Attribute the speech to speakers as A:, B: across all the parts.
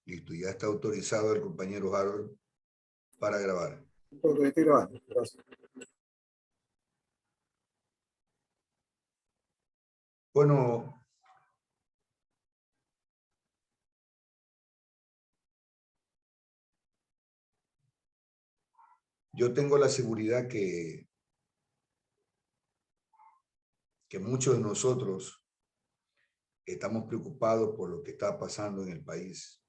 A: Listo, ya está autorizado el compañero Harold para grabar.
B: Estoy grabando. Gracias.
A: Bueno, yo tengo la seguridad que muchos de nosotros estamos preocupados por lo que está pasando en el país.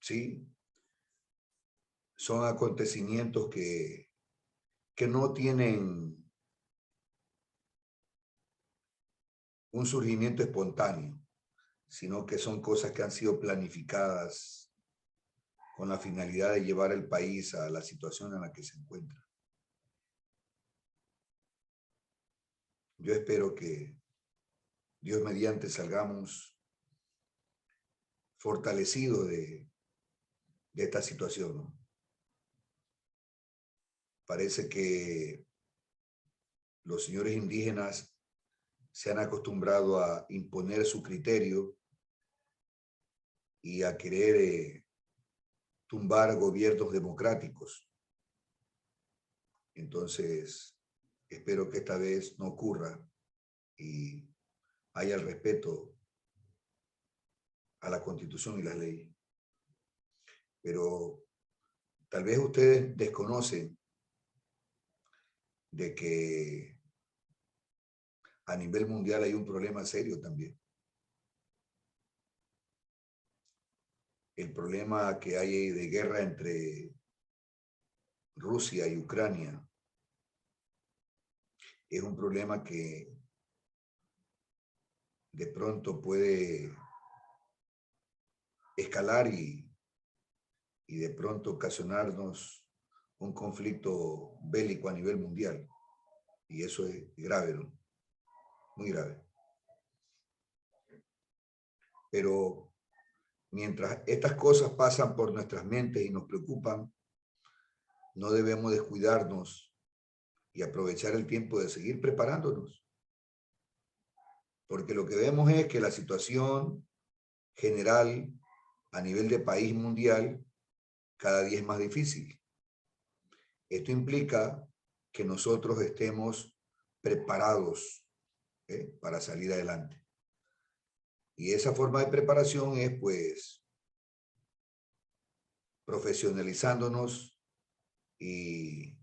A: Sí, son acontecimientos que no tienen un surgimiento espontáneo, sino que son cosas que han sido planificadas con la finalidad de llevar el país a la situación en la que se encuentra. Yo espero que Dios mediante salgamos fortalecidos de esta situación, ¿no? Parece que los señores indígenas se han acostumbrado a imponer su criterio y a querer tumbar gobiernos democráticos. Entonces, espero que esta vez no ocurra y haya el respeto a la Constitución y las leyes. Pero tal vez ustedes desconocen de que a nivel mundial hay un problema serio también. El problema que hay de guerra entre Rusia y Ucrania es un problema que de pronto puede escalar y de pronto ocasionarnos un conflicto bélico a nivel mundial. Y eso es grave, ¿no? Muy grave. Pero mientras estas cosas pasan por nuestras mentes y nos preocupan, no debemos descuidarnos y aprovechar el tiempo de seguir preparándonos. Porque lo que vemos es que la situación general a nivel de país mundial cada día es más difícil. Esto implica que nosotros estemos preparados para salir adelante. Y esa forma de preparación es, pues, profesionalizándonos y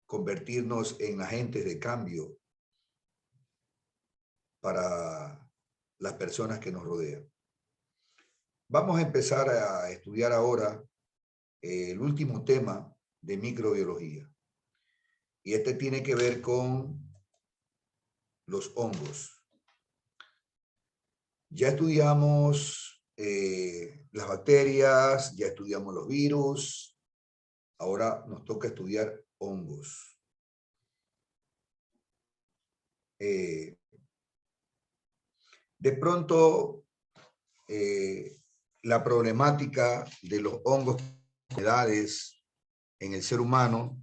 A: convertirnos en agentes de cambio para las personas que nos rodean. Vamos a empezar a estudiar ahora el último tema de microbiología. Y este tiene que ver con los hongos. Ya estudiamos las bacterias, ya estudiamos los virus, ahora nos toca estudiar hongos. De pronto, la problemática de los hongos en el ser humano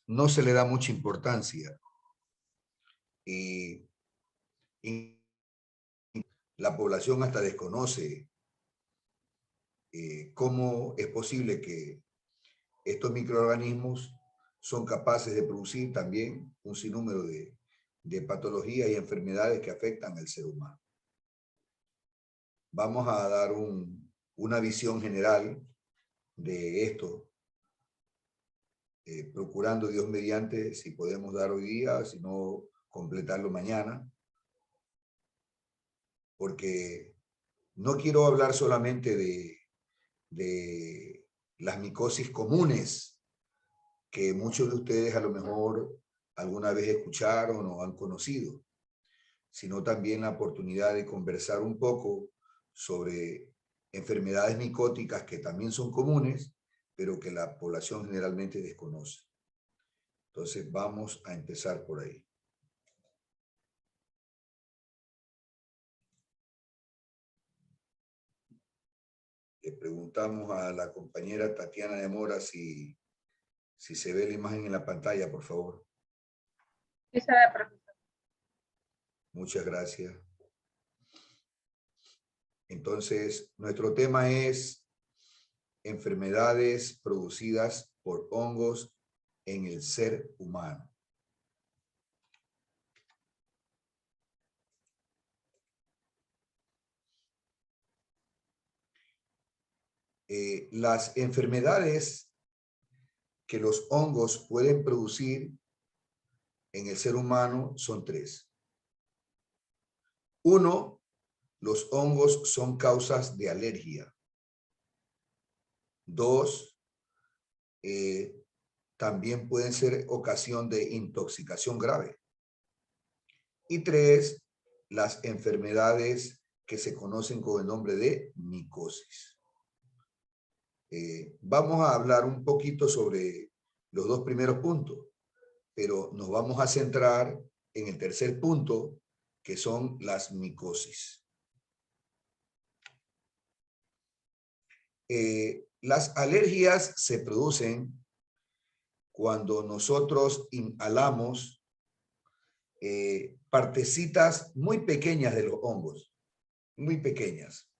A: no se le da mucha importancia. Y la población hasta desconoce cómo es posible que estos microorganismos son capaces de producir también un sinnúmero de patologías y enfermedades que afectan al ser humano. Vamos a dar una visión general de esto, procurando Dios mediante, si podemos dar hoy día, si no, completarlo mañana, porque no quiero hablar solamente de las micosis comunes, que muchos de ustedes a lo mejor alguna vez escucharon o han conocido, sino también la oportunidad de conversar un poco sobre enfermedades micóticas que también son comunes, pero que la población generalmente desconoce. Entonces vamos a empezar por ahí. Le preguntamos a la compañera Tatiana de Mora si se ve la imagen en la pantalla, por favor.
C: Sí se ve, profesor.
A: Muchas gracias. Entonces, nuestro tema es enfermedades producidas por hongos en el ser humano. Las enfermedades que los hongos pueden producir en el ser humano son tres. Uno, los hongos son causas de alergia. Dos, también pueden ser ocasión de intoxicación grave. Y tres, las enfermedades que se conocen con el nombre de micosis. Vamos a hablar un poquito sobre los dos primeros puntos, pero nos vamos a centrar en el tercer punto, que son las micosis. Las alergias se producen cuando nosotros inhalamos partecitas muy pequeñas de los hongos, muy pequeñas.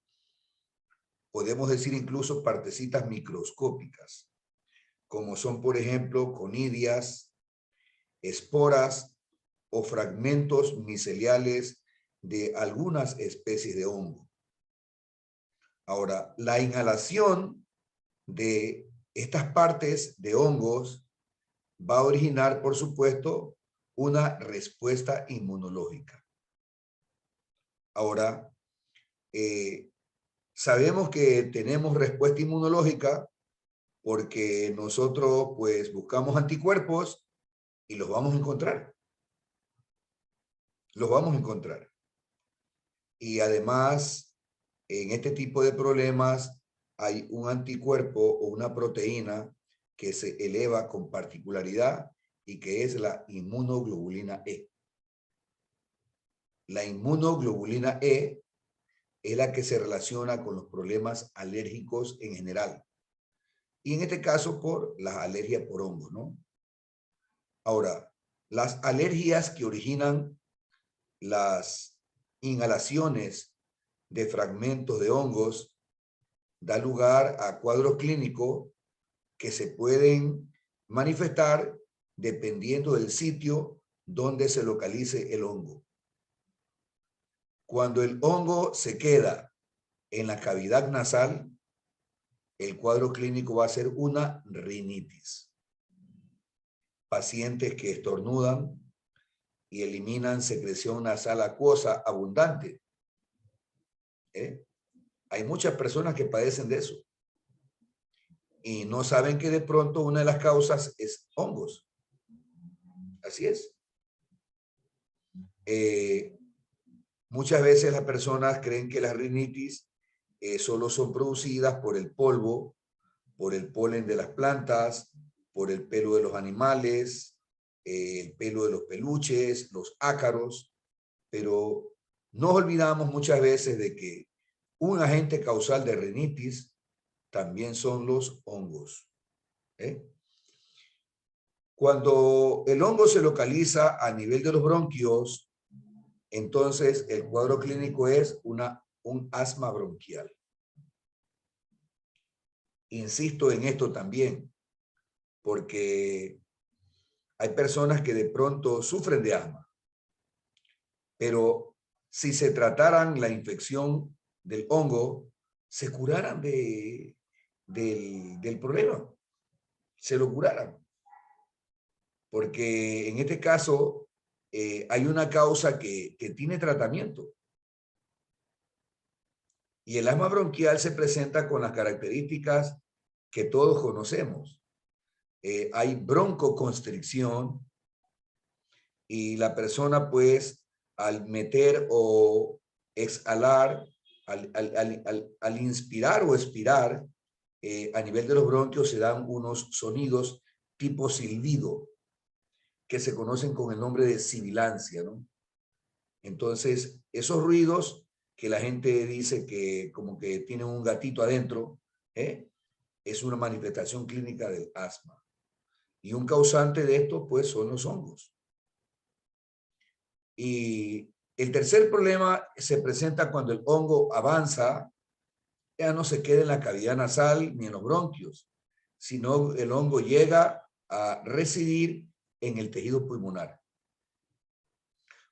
A: Podemos decir incluso partecitas microscópicas, como son, por ejemplo, conidias, esporas o fragmentos miceliales de algunas especies de hongo. Ahora, la inhalación de estas partes de hongos va a originar, por supuesto, una respuesta inmunológica. Ahora, sabemos que tenemos respuesta inmunológica porque nosotros pues buscamos anticuerpos y los vamos a encontrar. Los vamos a encontrar. Y además, en este tipo de problemas hay un anticuerpo o una proteína que se eleva con particularidad y que es la inmunoglobulina E. La inmunoglobulina E es la que se relaciona con los problemas alérgicos en general. Y en este caso por las alergias por hongos, ¿no? Ahora, las alergias que originan las inhalaciones de fragmentos de hongos da lugar a cuadros clínicos que se pueden manifestar dependiendo del sitio donde se localice el hongo. Cuando el hongo se queda en la cavidad nasal, el cuadro clínico va a ser una rinitis. Pacientes que estornudan y eliminan secreción nasal acuosa abundante. Hay muchas personas que padecen de eso y no saben que de pronto una de las causas es hongos. Así es. Muchas veces las personas creen que las rinitis solo son producidas por el polvo, por el polen de las plantas, por el pelo de los animales, el pelo de los peluches, los ácaros, pero nos olvidamos muchas veces de que un agente causal de rinitis también son los hongos. Cuando el hongo se localiza a nivel de los bronquios, entonces el cuadro clínico es un asma bronquial. Insisto en esto también, porque hay personas que de pronto sufren de asma, pero si se trataran la infección del hongo, se curaran del problema, se lo curaran. Porque en este caso hay una causa que tiene tratamiento. Y el asma bronquial se presenta con las características que todos conocemos. Hay broncoconstricción y la persona pues al meter o exhalar, al inspirar o expirar, a nivel de los bronquios se dan unos sonidos tipo silbido que se conocen con el nombre de sibilancia, ¿no? Entonces, esos ruidos que la gente dice que como que tiene un gatito adentro, es una manifestación clínica del asma. Y un causante de esto, pues, son los hongos. Y El tercer problema se presenta cuando el hongo avanza, ya no se queda en la cavidad nasal ni en los bronquios, sino el hongo llega a residir en el tejido pulmonar.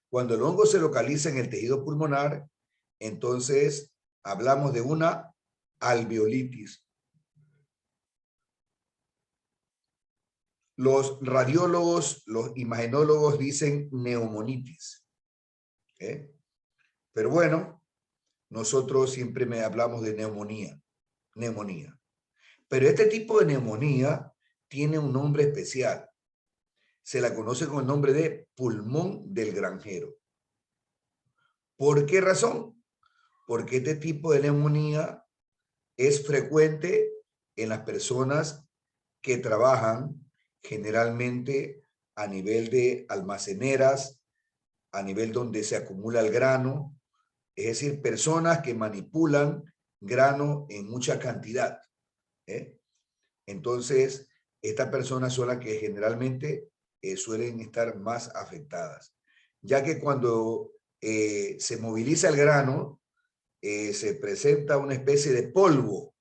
A: Cuando el hongo se localiza en el tejido pulmonar, entonces hablamos de una alveolitis. Los radiólogos, los imagenólogos dicen neumonitis. Pero bueno, nosotros siempre hablamos de neumonía. Pero este tipo de neumonía tiene un nombre especial. Se la conoce con el nombre de pulmón del granjero. ¿Por qué razón? Porque este tipo de neumonía es frecuente en las personas que trabajan generalmente a nivel de almaceneras, a nivel donde se acumula el grano, es decir, personas que manipulan grano en mucha cantidad. Entonces, estas personas son las que generalmente suelen estar más afectadas, ya que cuando se moviliza el grano, se presenta una especie de polvo,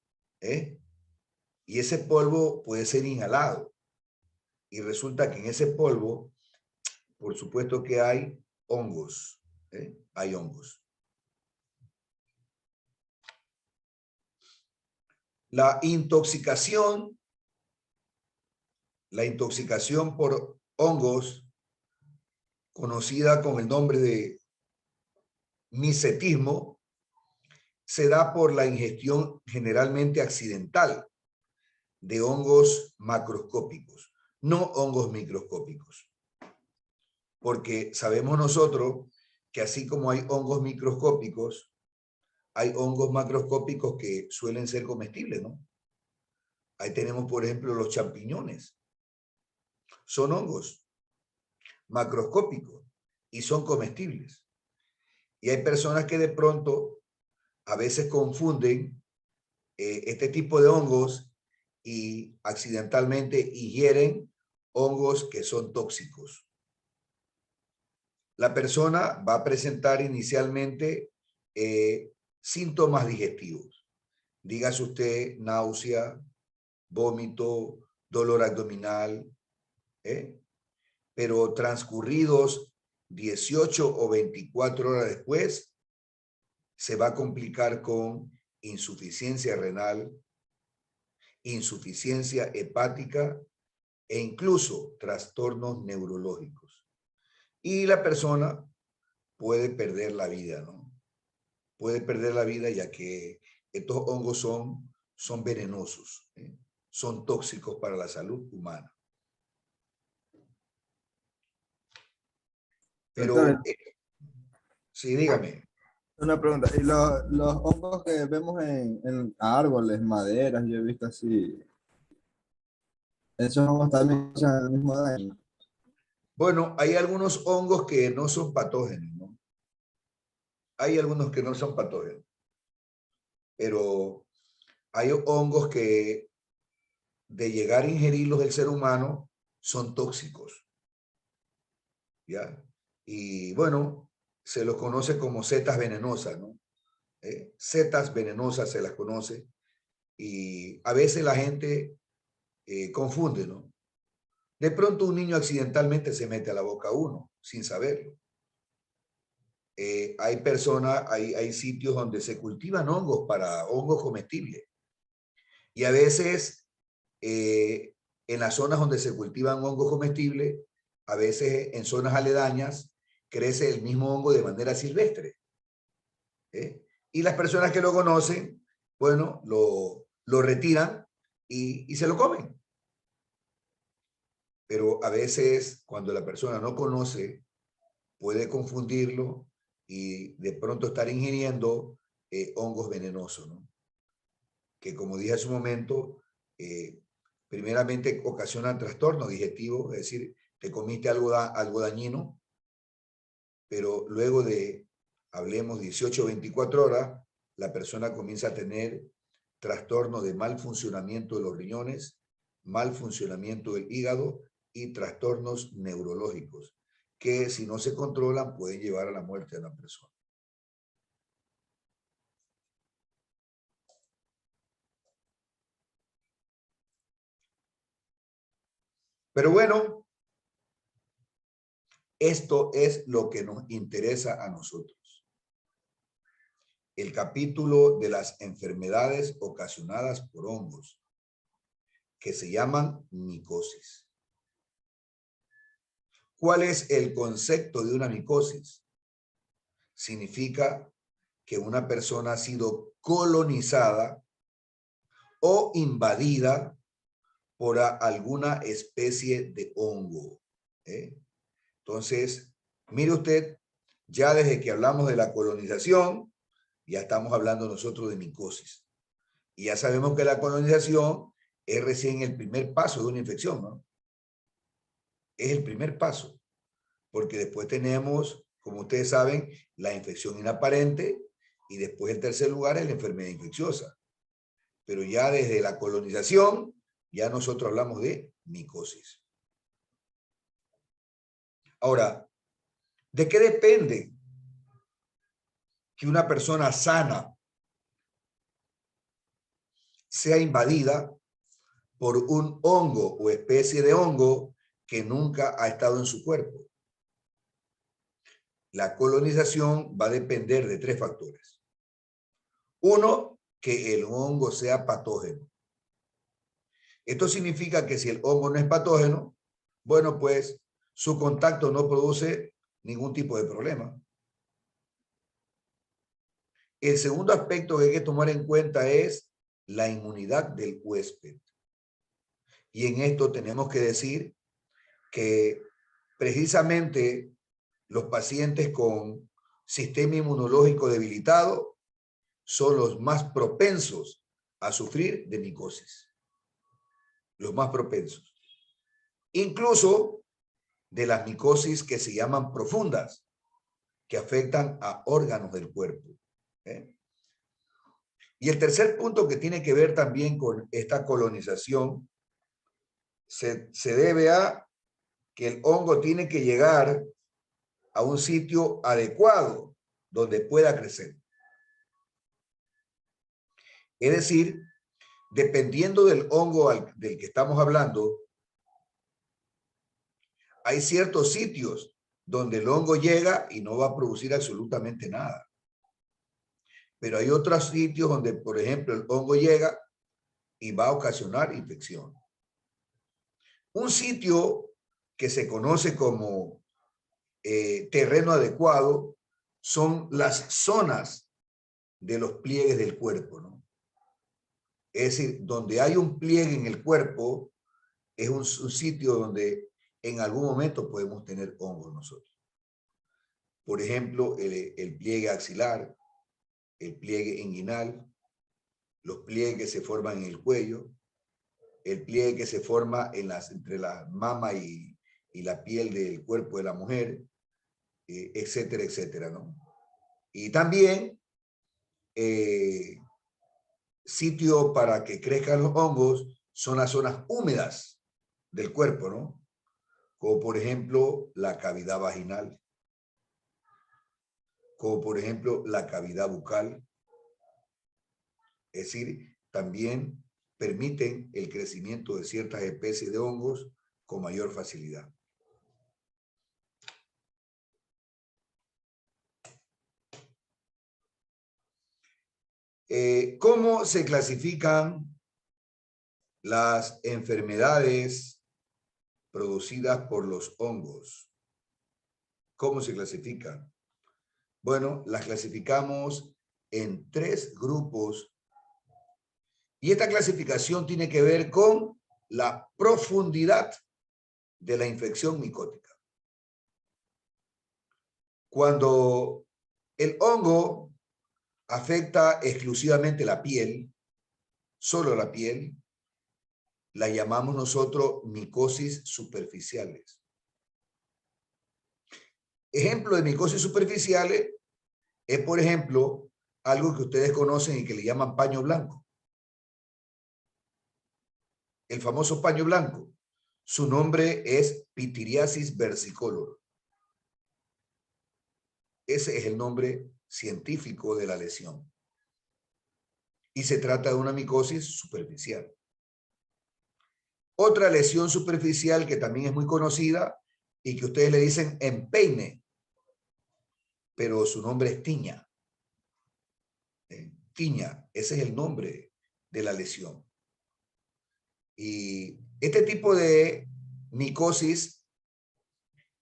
A: y ese polvo puede ser inhalado. Y resulta que en ese polvo, por supuesto que hay hongos, hay hongos. La intoxicación por hongos, conocida con el nombre de micetismo, se da por la ingestión generalmente accidental de hongos macroscópicos, no hongos microscópicos. Porque sabemos nosotros que así como hay hongos microscópicos, hay hongos macroscópicos que suelen ser comestibles, ¿no? Ahí tenemos, por ejemplo, los champiñones. Son hongos macroscópicos y son comestibles. Y hay personas que de pronto a veces confunden este tipo de hongos y accidentalmente ingieren hongos que son tóxicos. La persona va a presentar inicialmente síntomas digestivos. Dígase usted náusea, vómito, dolor abdominal, pero transcurridos 18 o 24 horas después, se va a complicar con insuficiencia renal, insuficiencia hepática e incluso trastornos neurológicos. Y la persona puede perder la vida, ¿no? Puede perder la vida ya que estos hongos son venenosos, son tóxicos para la salud humana. Pero, sí, dígame.
B: Una pregunta, ¿y los hongos que vemos en árboles, maderas, yo he visto así, esos hongos también hacen el mismo daño?
A: Bueno, hay algunos hongos que no son patógenos, ¿no? Hay algunos que no son patógenos, pero hay hongos que de llegar a ingerirlos del ser humano son tóxicos, ¿ya? Y bueno, se los conoce como setas venenosas, ¿no? Setas venenosas se las conoce y a veces la gente confunde, ¿no? De pronto un niño accidentalmente se mete a la boca a uno sin saberlo. Hay personas, hay sitios donde se cultivan hongos para hongos comestibles. Y a veces en las zonas donde se cultivan hongos comestibles, a veces en zonas aledañas, crece el mismo hongo de manera silvestre. Y las personas que lo conocen, bueno, lo retiran y se lo comen. Pero a veces cuando la persona no conoce, puede confundirlo y de pronto estar ingiriendo hongos venenosos, ¿no? Que como dije hace un momento, primeramente ocasionan trastorno digestivo, es decir, te comiste algo dañino, pero luego de, hablemos, 18 o 24 horas, la persona comienza a tener trastorno de mal funcionamiento de los riñones, mal funcionamiento del hígado y trastornos neurológicos. que si no se controlan pueden llevar a la muerte de la persona. Pero bueno, esto es lo que nos interesa a nosotros. El capítulo de las enfermedades ocasionadas por hongos, que se llaman micosis. ¿Cuál es el concepto de una micosis? Significa que una persona ha sido colonizada o invadida por alguna especie de hongo. Entonces, mire usted, ya desde que hablamos de la colonización, ya estamos hablando nosotros de micosis. Y ya sabemos que la colonización es recién el primer paso de una infección, ¿no? Es el primer paso, porque después tenemos, como ustedes saben, la infección inaparente y después el tercer lugar es la enfermedad infecciosa. Pero ya desde la colonización, ya nosotros hablamos de micosis. Ahora, ¿de qué depende que una persona sana sea invadida por un hongo o especie de hongo que nunca ha estado en su cuerpo? La colonización va a depender de 3 factores. Uno, que el hongo sea patógeno. Esto significa que si el hongo no es patógeno, bueno, pues su contacto no produce ningún tipo de problema. El segundo aspecto que hay que tomar en cuenta es la inmunidad del huésped. Y en esto tenemos que decir que precisamente los pacientes con sistema inmunológico debilitado son los más propensos a sufrir de micosis. Los más propensos. Incluso de las micosis que se llaman profundas, que afectan a órganos del cuerpo. Y el tercer punto que tiene que ver también con esta colonización se debe a que el hongo tiene que llegar a un sitio adecuado donde pueda crecer. Es decir, dependiendo del hongo del que estamos hablando, hay ciertos sitios donde el hongo llega y no va a producir absolutamente nada. Pero hay otros sitios donde, por ejemplo, el hongo llega y va a ocasionar infección. Un sitio que se conoce como terreno adecuado son las zonas de los pliegues del cuerpo, ¿no? Es decir, donde hay un pliegue en el cuerpo es un sitio donde en algún momento podemos tener hongos nosotros. Por ejemplo, el pliegue axilar, el pliegue inguinal, los pliegues que se forman en el cuello, el pliegue que se forma entre la mama y la piel del cuerpo de la mujer, etcétera, etcétera, ¿no? Y también sitio para que crezcan los hongos son las zonas húmedas del cuerpo, ¿no? Como por ejemplo la cavidad vaginal, como por ejemplo la cavidad bucal. Es decir, también permiten el crecimiento de ciertas especies de hongos con mayor facilidad. ¿Cómo se clasifican las enfermedades producidas por los hongos? ¿Cómo se clasifican? Bueno, las clasificamos en 3 grupos y esta clasificación tiene que ver con la profundidad de la infección micótica. Cuando el hongo afecta exclusivamente la piel, solo la piel, la llamamos nosotros micosis superficiales. Ejemplo de micosis superficiales es, por ejemplo, algo que ustedes conocen y que le llaman paño blanco. El famoso paño blanco. Su nombre es Pityriasis versicolor. Ese es el nombre científico de la lesión. Y se trata de una micosis superficial. Otra lesión superficial que también es muy conocida y que ustedes le dicen empeine, pero su nombre es tiña. Tiña, ese es el nombre de la lesión. Y este tipo de micosis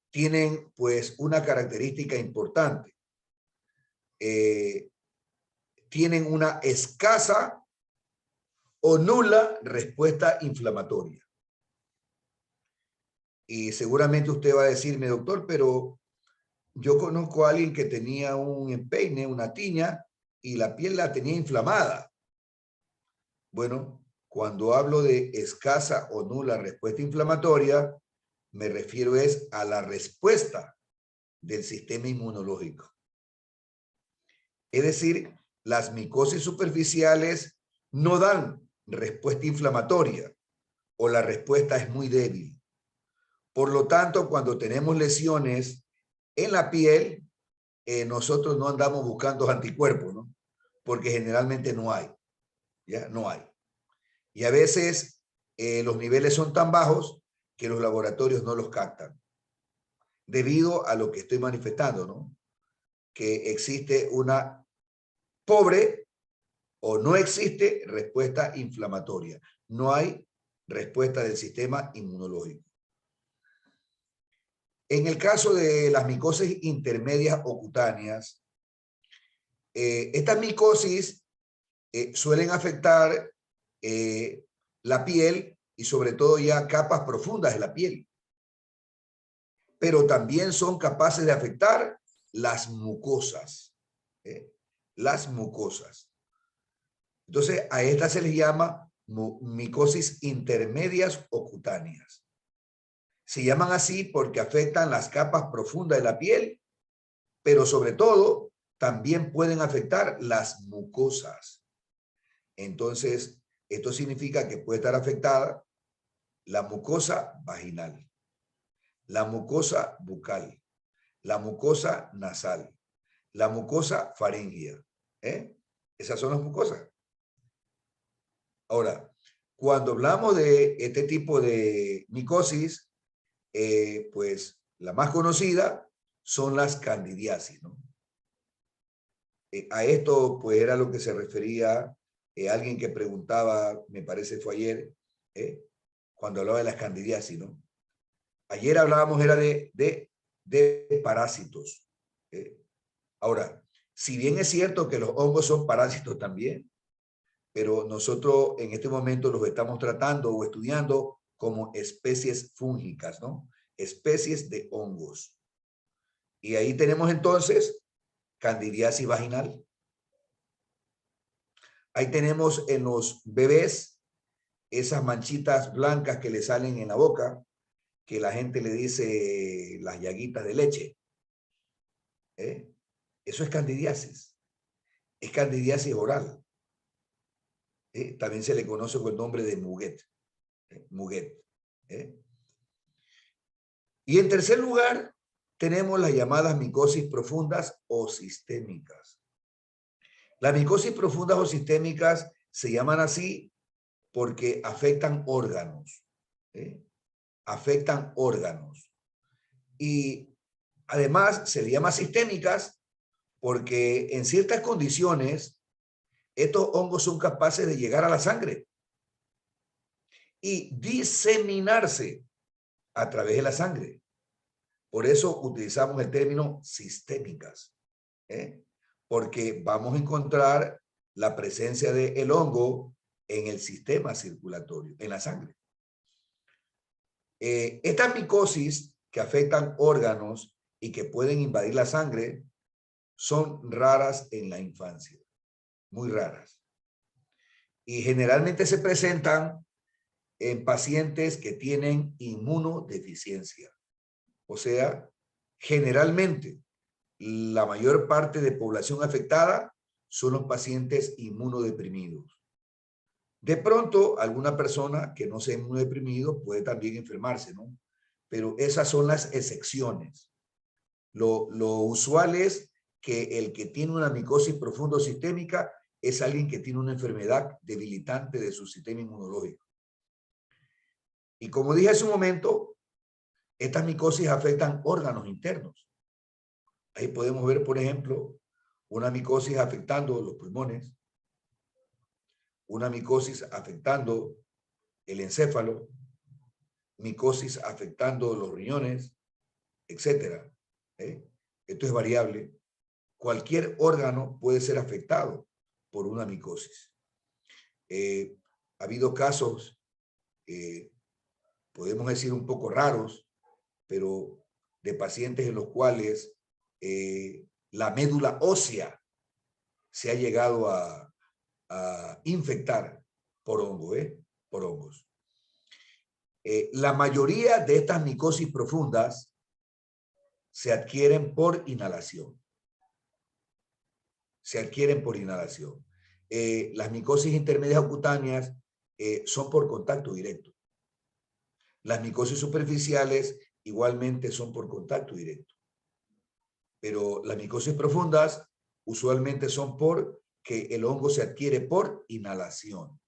A: tienen pues una característica importante. Tienen una escasa o nula respuesta inflamatoria. Y seguramente usted va a decirme, doctor, pero yo conozco a alguien que tenía un empeine, una tiña, y la piel la tenía inflamada. Bueno, cuando hablo de escasa o nula respuesta inflamatoria, me refiero es a la respuesta del sistema inmunológico. Es decir, las micosis superficiales no dan respuesta inflamatoria o la respuesta es muy débil. Por lo tanto, cuando tenemos lesiones en la piel, nosotros no andamos buscando anticuerpos, ¿no? Porque generalmente no hay, ¿ya? No hay. Y a veces los niveles son tan bajos que los laboratorios no los captan, debido a lo que estoy manifestando, ¿no? Que existe una pobre o no existe respuesta inflamatoria. No hay respuesta del sistema inmunológico. En el caso de las micosis intermedias o cutáneas, estas micosis suelen afectar la piel y sobre todo ya capas profundas de la piel. Pero también son capaces de afectar las mucosas. Las mucosas. Entonces, a estas se les llama micosis intermedias o cutáneas. Se llaman así porque afectan las capas profundas de la piel, pero sobre todo también pueden afectar las mucosas. Entonces, esto significa que puede estar afectada la mucosa vaginal, la mucosa bucal, la mucosa nasal, la mucosa faríngea. Esas son las mucosas. Ahora, cuando hablamos de este tipo de micosis, pues la más conocida son las candidiasis, ¿no? A esto pues era lo que se refería alguien que preguntaba, me parece fue ayer, cuando hablaba de las candidiasis, ¿no? Ayer hablábamos era de parásitos. Ahora, si bien es cierto que los hongos son parásitos también, pero nosotros en este momento los estamos tratando o estudiando como especies fúngicas, ¿no? Especies de hongos. Y ahí tenemos entonces candidiasis vaginal. Ahí tenemos en los bebés esas manchitas blancas que le salen en la boca, que la gente le dice las llaguitas de leche. Eso es candidiasis. Es candidiasis oral. También se le conoce con el nombre de muguet. Muguet. Y en tercer lugar, tenemos las llamadas micosis profundas o sistémicas. Las micosis profundas o sistémicas se llaman así porque afectan órganos. Afectan órganos. Y además se le llama sistémicas porque en ciertas condiciones estos hongos son capaces de llegar a la sangre y diseminarse a través de la sangre. Por eso utilizamos el término sistémicas, porque vamos a encontrar la presencia del hongo en el sistema circulatorio, en la sangre. Estas micosis que afectan órganos y que pueden invadir la sangre son raras en la infancia, muy raras. Y generalmente se presentan en pacientes que tienen inmunodeficiencia. O sea, generalmente la mayor parte de población afectada son los pacientes inmunodeprimidos. De pronto, alguna persona que no sea inmunodeprimido puede también enfermarse, ¿no? Pero esas son las excepciones. Lo usual es que el que tiene una micosis profunda o sistémica es alguien que tiene una enfermedad debilitante de su sistema inmunológico. Y como dije hace un momento, estas micosis afectan órganos internos. Ahí podemos ver, por ejemplo, una micosis afectando los pulmones, una micosis afectando el encéfalo, micosis afectando los riñones, etcétera. Esto es variable. Cualquier órgano puede ser afectado por una micosis. Ha habido casos, podemos decir un poco raros, pero de pacientes en los cuales la médula ósea se ha llegado a infectar por hongo, por hongos. La mayoría de estas micosis profundas se adquieren por inhalación. Se adquieren por inhalación. Las micosis intermedias o cutáneas son por contacto directo. Las micosis superficiales igualmente son por contacto directo. Pero las micosis profundas usualmente son porque el hongo se adquiere por inhalación.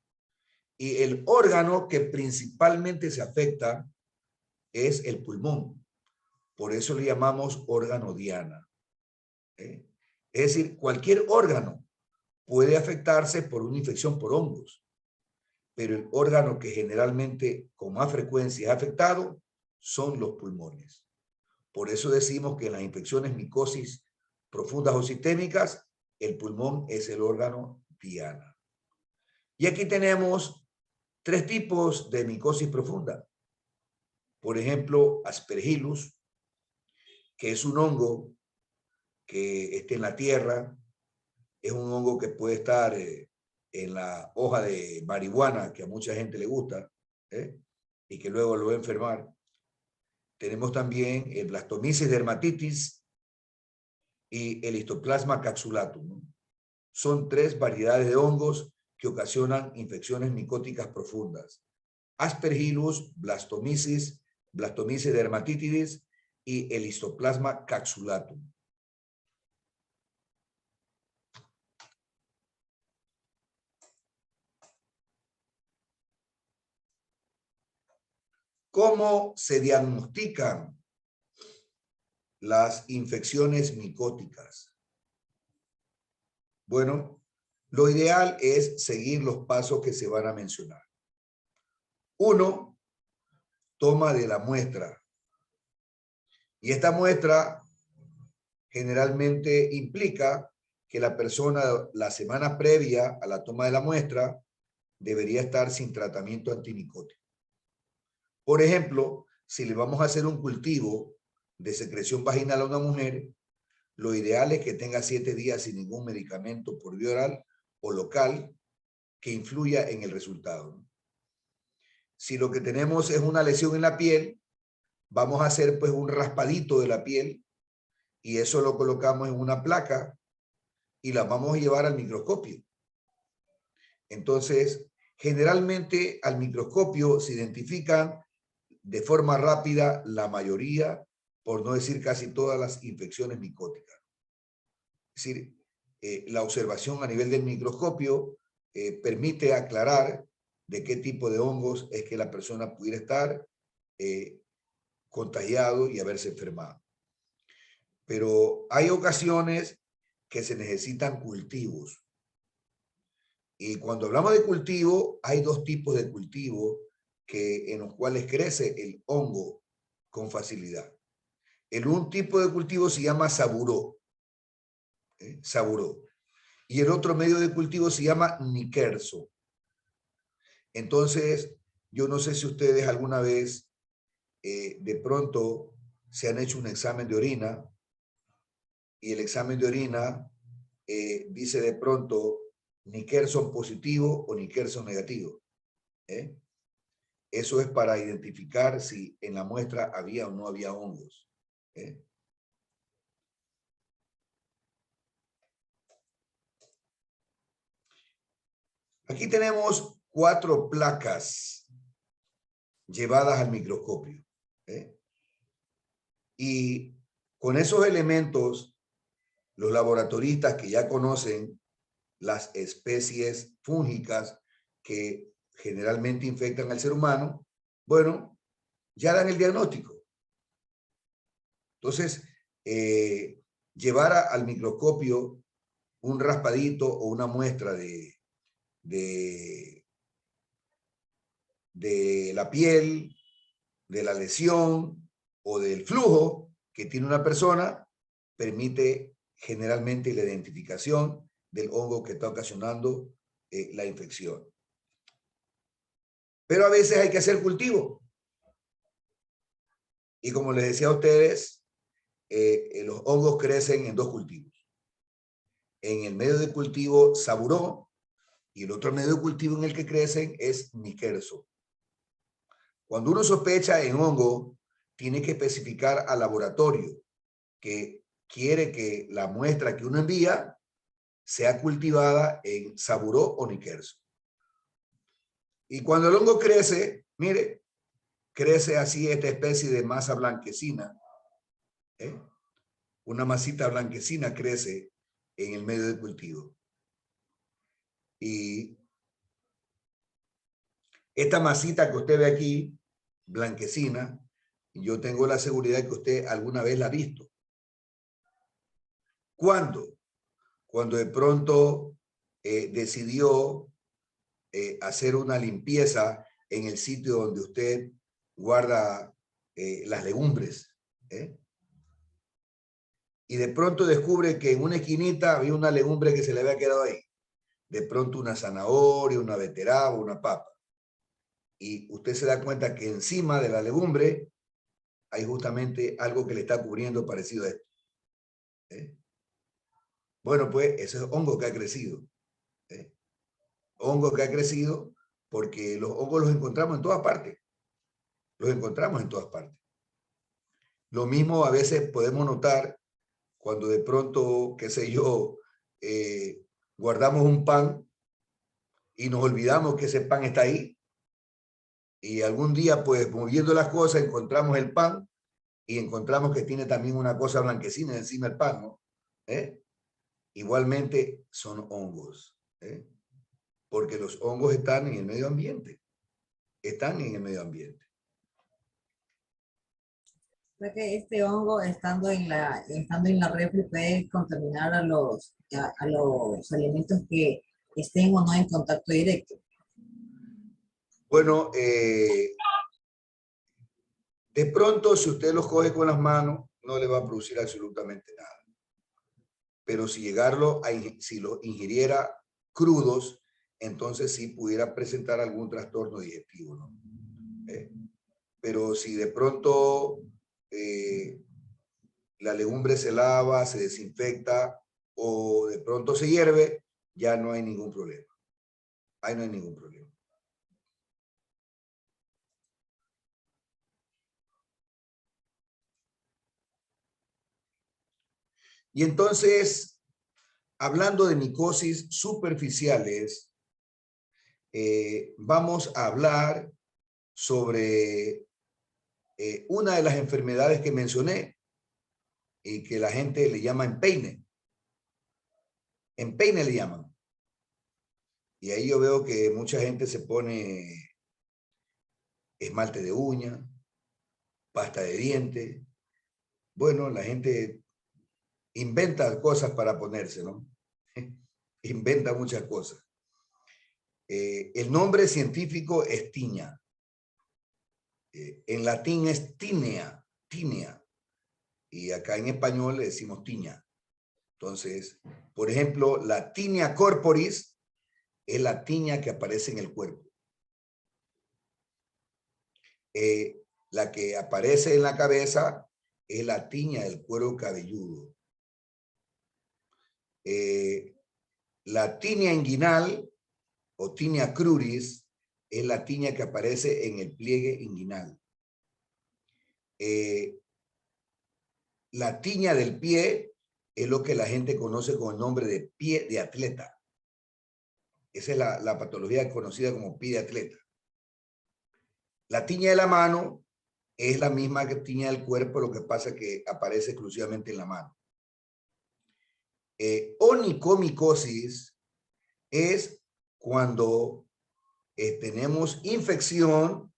A: Y el órgano que principalmente se afecta es el pulmón. Por eso le llamamos órgano diana. Es decir, cualquier órgano puede afectarse por una infección por hongos, pero el órgano que generalmente con más frecuencia es afectado son los pulmones. Por eso decimos que en las infecciones micosis profundas o sistémicas, el pulmón es el órgano diana. Y aquí tenemos 3 tipos de micosis profunda. Por ejemplo, Aspergillus, que es un hongo que está en la tierra, es un hongo que puede estar en la hoja de marihuana, que a mucha gente le gusta, y que luego lo va a enfermar. Tenemos también el Blastomyces dermatitis y el Histoplasma capsulatum, ¿no? Son 3 variedades de hongos que ocasionan infecciones micóticas profundas. Aspergillus, Blastomyces dermatitis y el Histoplasma capsulatum. ¿Cómo se diagnostican las infecciones micóticas? Bueno, lo ideal es seguir los pasos que se van a mencionar. 1, toma de la muestra. Y esta muestra generalmente implica que la persona la semana previa a la toma de la muestra debería estar sin tratamiento antimicótico. Por ejemplo, si le vamos a hacer un cultivo de secreción vaginal a una mujer, lo ideal es que tenga 7 días sin ningún medicamento por vía oral o local que influya en el resultado. Si lo que tenemos es una lesión en la piel, vamos a hacer pues un raspadito de la piel y eso lo colocamos en una placa y la vamos a llevar al microscopio. Entonces, generalmente al microscopio se identifican de forma rápida la mayoría, por no decir casi todas las infecciones micóticas. Es decir, la observación a nivel del microscopio permite aclarar de qué tipo de hongos es que la persona pudiera estar contagiado y haberse enfermado. Pero hay ocasiones que se necesitan cultivos. Y cuando hablamos de cultivo, hay 2 tipos de cultivo en los cuales crece el hongo con facilidad. Un tipo de cultivo se llama saburó. Saburó. Y el otro medio de cultivo se llama niquerso. Entonces, yo no sé si ustedes alguna vez de pronto se han hecho un examen de orina y el examen de orina dice de pronto Nickerson positivo o Nickerson negativo. Eso es para identificar si en la muestra había o no había hongos. Aquí tenemos 4 placas llevadas al microscopio. Y con esos elementos los laboratoristas que ya conocen las especies fúngicas que generalmente infectan al ser humano, bueno, ya dan el diagnóstico. Entonces, llevar al microscopio un raspadito o una muestra de la piel, de la lesión o del flujo que tiene una persona, permite generalmente la identificación del hongo que está ocasionando la infección. Pero a veces hay que hacer cultivo. Y como les decía a ustedes, los hongos crecen en 2 cultivos. En el medio de cultivo saburó y el otro medio de cultivo en el que crecen es niquerso. Cuando uno sospecha en hongo, tiene que especificar al laboratorio que quiere que la muestra que uno envía sea cultivada en saburó o niquerso. Y cuando el hongo crece, mire, crece así esta especie de masa blanquecina. Una masita blanquecina crece en el medio de cultivo. Y esta masita que usted ve aquí, blanquecina, yo tengo la seguridad que usted alguna vez la ha visto. ¿Cuándo? Cuando de pronto decidió hacer una limpieza en el sitio donde usted guarda las legumbres. Y de pronto descubre que en una esquinita había una legumbre que se le había quedado ahí. De pronto una zanahoria, una beterraga, una papa. Y usted se da cuenta que encima de la legumbre hay justamente algo que le está cubriendo parecido a esto. Bueno, pues ese es hongo que ha crecido. Hongo que ha crecido porque los hongos los encontramos en todas partes. Los encontramos en todas partes. Lo mismo a veces podemos notar cuando de pronto, qué sé yo, guardamos un pan y nos olvidamos que ese pan está ahí. Y algún día, pues, moviendo las cosas, encontramos el pan y encontramos que tiene también una cosa blanquecina encima del pan, ¿no? Igualmente son hongos, porque los hongos están en el medio ambiente. Están en el medio ambiente.
C: Creo que este hongo, estando en la refri, puede contaminar a los alimentos que estén o no en contacto directo.
A: Bueno, de pronto, si usted los coge con las manos, no le va a producir absolutamente nada. Pero si si los ingiriera crudos, entonces sí pudiera presentar algún trastorno digestivo, ¿no? Pero si de pronto la legumbre se lava, se desinfecta o de pronto se hierve, ya no hay ningún problema. Ahí no hay ningún problema. Y entonces, hablando de micosis superficiales, vamos a hablar sobre una de las enfermedades que mencioné y que la gente le llama empeine. Empeine le llaman. Y ahí yo veo que mucha gente se pone esmalte de uña, pasta de diente. Bueno, la gente inventa cosas para ponerse, ¿no? Inventa muchas cosas. El nombre científico es tiña. En latín es tinea, tinea. Y acá en español le decimos tiña. Entonces, por ejemplo, la tinea corporis es la tiña que aparece en el cuerpo. La que aparece en la cabeza es la tiña del cuero cabelludo. La tinea inguinal o tinea cruris es la tiña que aparece en el pliegue inguinal. La tiña del pie es lo que la gente conoce con el nombre de pie de atleta. Esa es la patología conocida como pie de atleta. La tiña de la mano es la misma que tiña del cuerpo, lo que pasa es que aparece exclusivamente en la mano. onicomicosis es cuando tenemos infección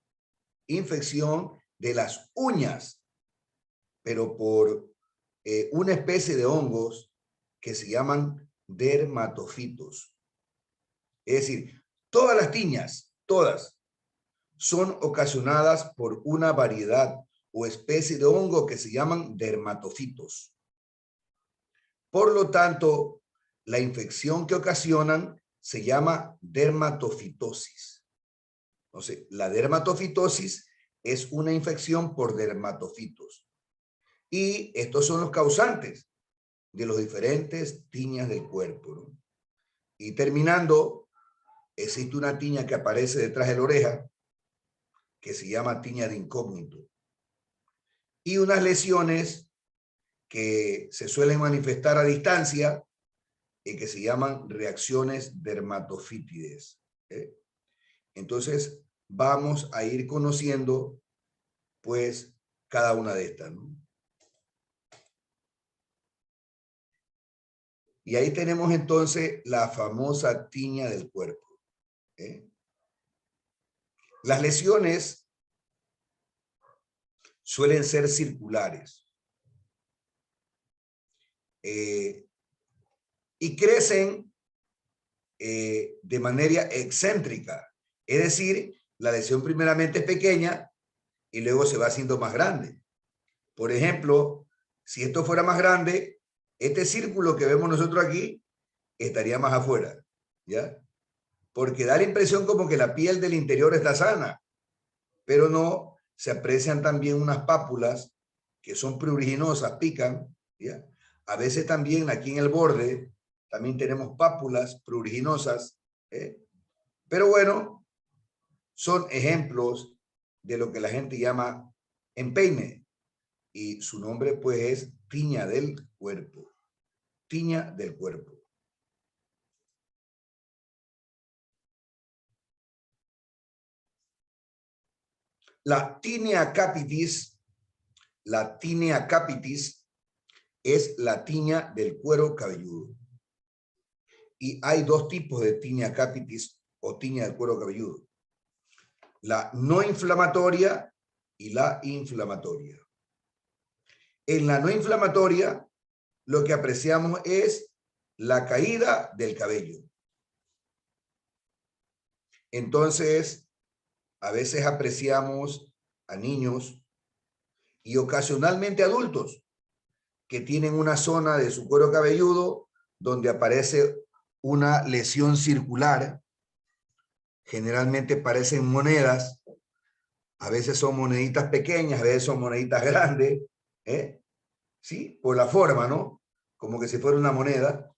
A: de las uñas, pero por una especie de hongos que se llaman dermatofitos. Es decir, todas las tiñas, todas, son ocasionadas por una variedad o especie de hongo que se llaman dermatofitos. Por lo tanto, la infección que ocasionan se llama dermatofitosis. Entonces, la dermatofitosis es una infección por dermatofitos. Y estos son los causantes de los diferentes tiñas del cuerpo, ¿no? Y terminando, existe una tiña que aparece detrás de la oreja, que se llama tiña de incógnito. Y unas lesiones que se suelen manifestar a distancia y que se llaman reacciones dermatofítides. Entonces, vamos a ir conociendo, pues, cada una de estas, ¿no? Y ahí tenemos entonces la famosa tiña del cuerpo. Las lesiones suelen ser circulares y crecen de manera excéntrica. Es decir, la lesión primeramente es pequeña y luego se va haciendo más grande. Por ejemplo, si esto fuera más grande, este círculo que vemos nosotros aquí estaría más afuera, ¿ya? Porque da la impresión como que la piel del interior está sana, pero no, se aprecian también unas pápulas que son pruriginosas, pican, ¿ya? A veces también aquí en el borde también tenemos pápulas pruriginosas, pero bueno, son ejemplos de lo que la gente llama empeine, y su nombre pues es tiña del cuerpo, tiña del cuerpo. La tinea capitis es la tiña del cuero cabelludo. Y hay dos tipos de tinea capitis o tiña del cuero cabelludo: la no inflamatoria y la inflamatoria. En la no inflamatoria, lo que apreciamos es la caída del cabello. Entonces, a veces apreciamos a niños y ocasionalmente adultos que tienen una zona de su cuero cabelludo donde aparece una lesión circular. Generalmente parecen monedas, a veces son moneditas pequeñas, a veces son moneditas grandes, ¿sí? Por la forma, ¿no? Como que si fuera una moneda,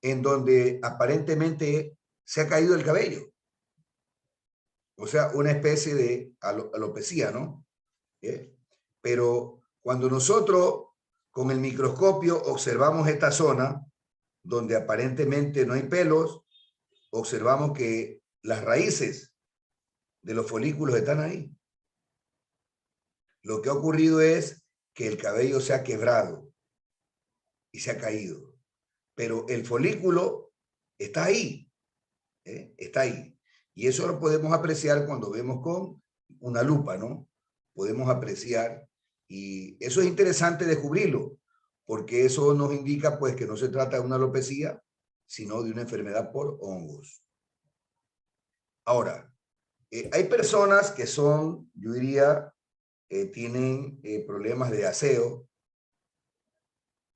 A: en donde aparentemente se ha caído el cabello. O sea, una especie de alopecia, ¿no? Pero cuando nosotros con el microscopio observamos esta zona, donde aparentemente no hay pelos, observamos que las raíces de los folículos están ahí. Lo que ha ocurrido es que el cabello se ha quebrado y se ha caído, pero el folículo está ahí, está ahí. Y eso lo podemos apreciar cuando vemos con una lupa, ¿no? Podemos apreciar, y eso es interesante descubrirlo, porque eso nos indica pues que no se trata de una alopecia, sino de una enfermedad por hongos. Ahora, hay personas que son, yo diría, tienen problemas de aseo.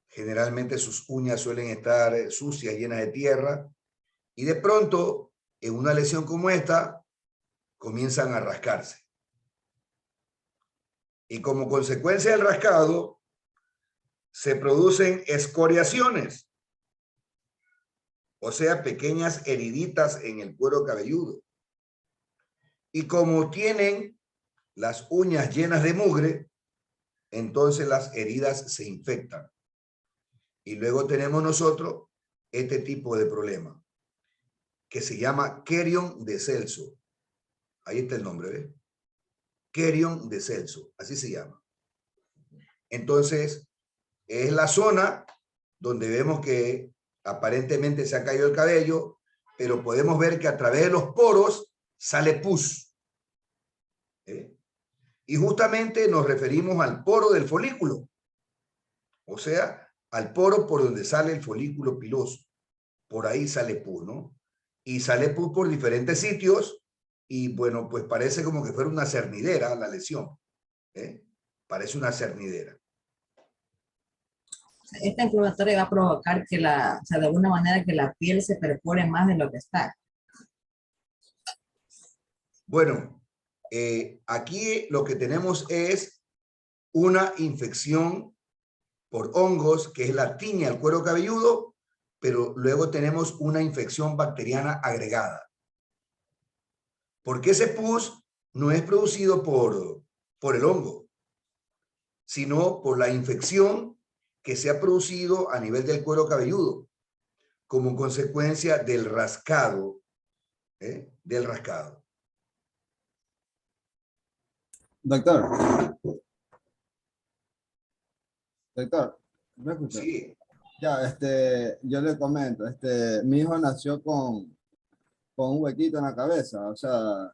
A: Generalmente sus uñas suelen estar sucias, llenas de tierra, y de pronto, en una lesión como esta, comienzan a rascarse. Y como consecuencia del rascado, se producen escoriaciones, o sea, pequeñas heriditas en el cuero cabelludo. Y como tienen las uñas llenas de mugre, entonces las heridas se infectan. Y luego tenemos nosotros este tipo de problema, que se llama Querion de Celso. Ahí está el nombre, ¿ves? Querion de Celso, así se llama. Entonces, es la zona donde vemos que aparentemente se ha caído el cabello, pero podemos ver que a través de los poros sale pus. Y justamente nos referimos al poro del folículo, o sea, al poro por donde sale el folículo piloso. Por ahí sale pus, ¿no? Y sale pus por diferentes sitios y bueno, pues parece como que fuera una cernidera la lesión. Parece una cernidera.
C: Esta inflamatoria va a provocar que o sea, de alguna manera que la piel se perfore más de lo que está.
A: Bueno, aquí lo que tenemos es una infección por hongos, que es la tiña al cuero cabelludo, pero luego tenemos una infección bacteriana agregada. Porque ese pus no es producido por el hongo, sino por la infección que se ha producido a nivel del cuero cabelludo, como consecuencia del rascado, del rascado.
B: Doctor, ¿me escucha?
A: Sí,
B: Ya, yo le comento, mi hijo nació con un huequito en la cabeza, o sea,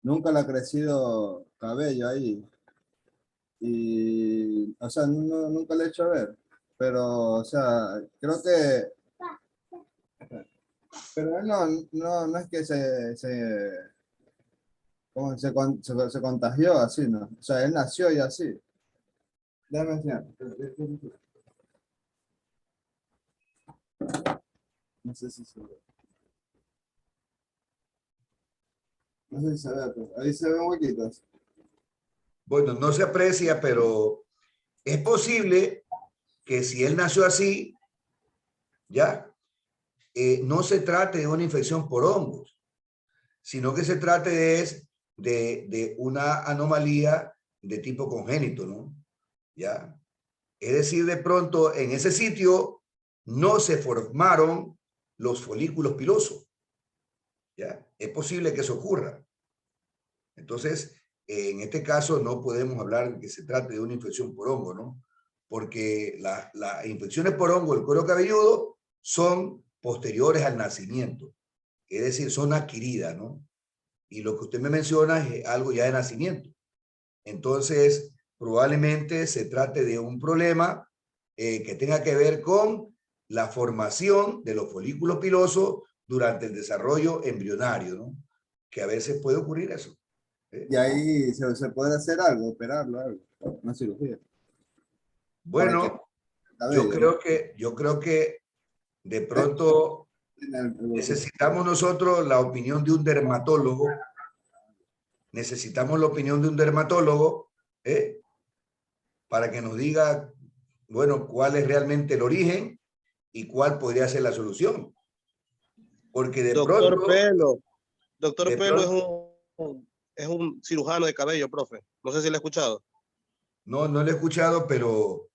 B: nunca le ha crecido cabello ahí. Y, o sea, nunca le he hecho ver, pero, o sea, creo que, pero él no es que como se contagió así, ¿no? O sea, él nació y así. Déjame enseñar. No sé si se ve. No sé si se ve, pero ahí se ven huequitos.
A: bueno, no se aprecia, pero es posible que si él nació así, ya, no se trate de una infección por hongos, sino que se trate de una anomalía de tipo congénito, ¿no? ¿Ya? Es decir, de pronto en ese sitio no se formaron los folículos pilosos, ¿ya? Es posible que eso ocurra. Entonces, en este caso no podemos hablar de que se trate de una infección por hongo, ¿no? Porque las infecciones por hongo del cuero cabelludo son posteriores al nacimiento, es decir, son adquiridas, ¿no? Y lo que usted me menciona es algo ya de nacimiento. Entonces, probablemente se trate de un problema que tenga que ver con la formación de los folículos pilosos durante el desarrollo embrionario, ¿no? Que a veces puede ocurrir eso.
B: Y ahí se puede hacer algo, operarlo, algo, una cirugía. Para que el
A: Bueno,
B: cabello, ¿no?
A: yo creo que de pronto
B: El huequito.
A: necesitamos nosotros la opinión de un dermatólogo, necesitamos la opinión de un dermatólogo, ¿eh? Para que nos diga, bueno, cuál es realmente el origen y cuál podría ser la solución. Porque
D: Doctor
A: de
D: Pelo
A: pronto,
D: es un cirujano de cabello, profe. No sé si lo he escuchado.
A: no lo he escuchado, pero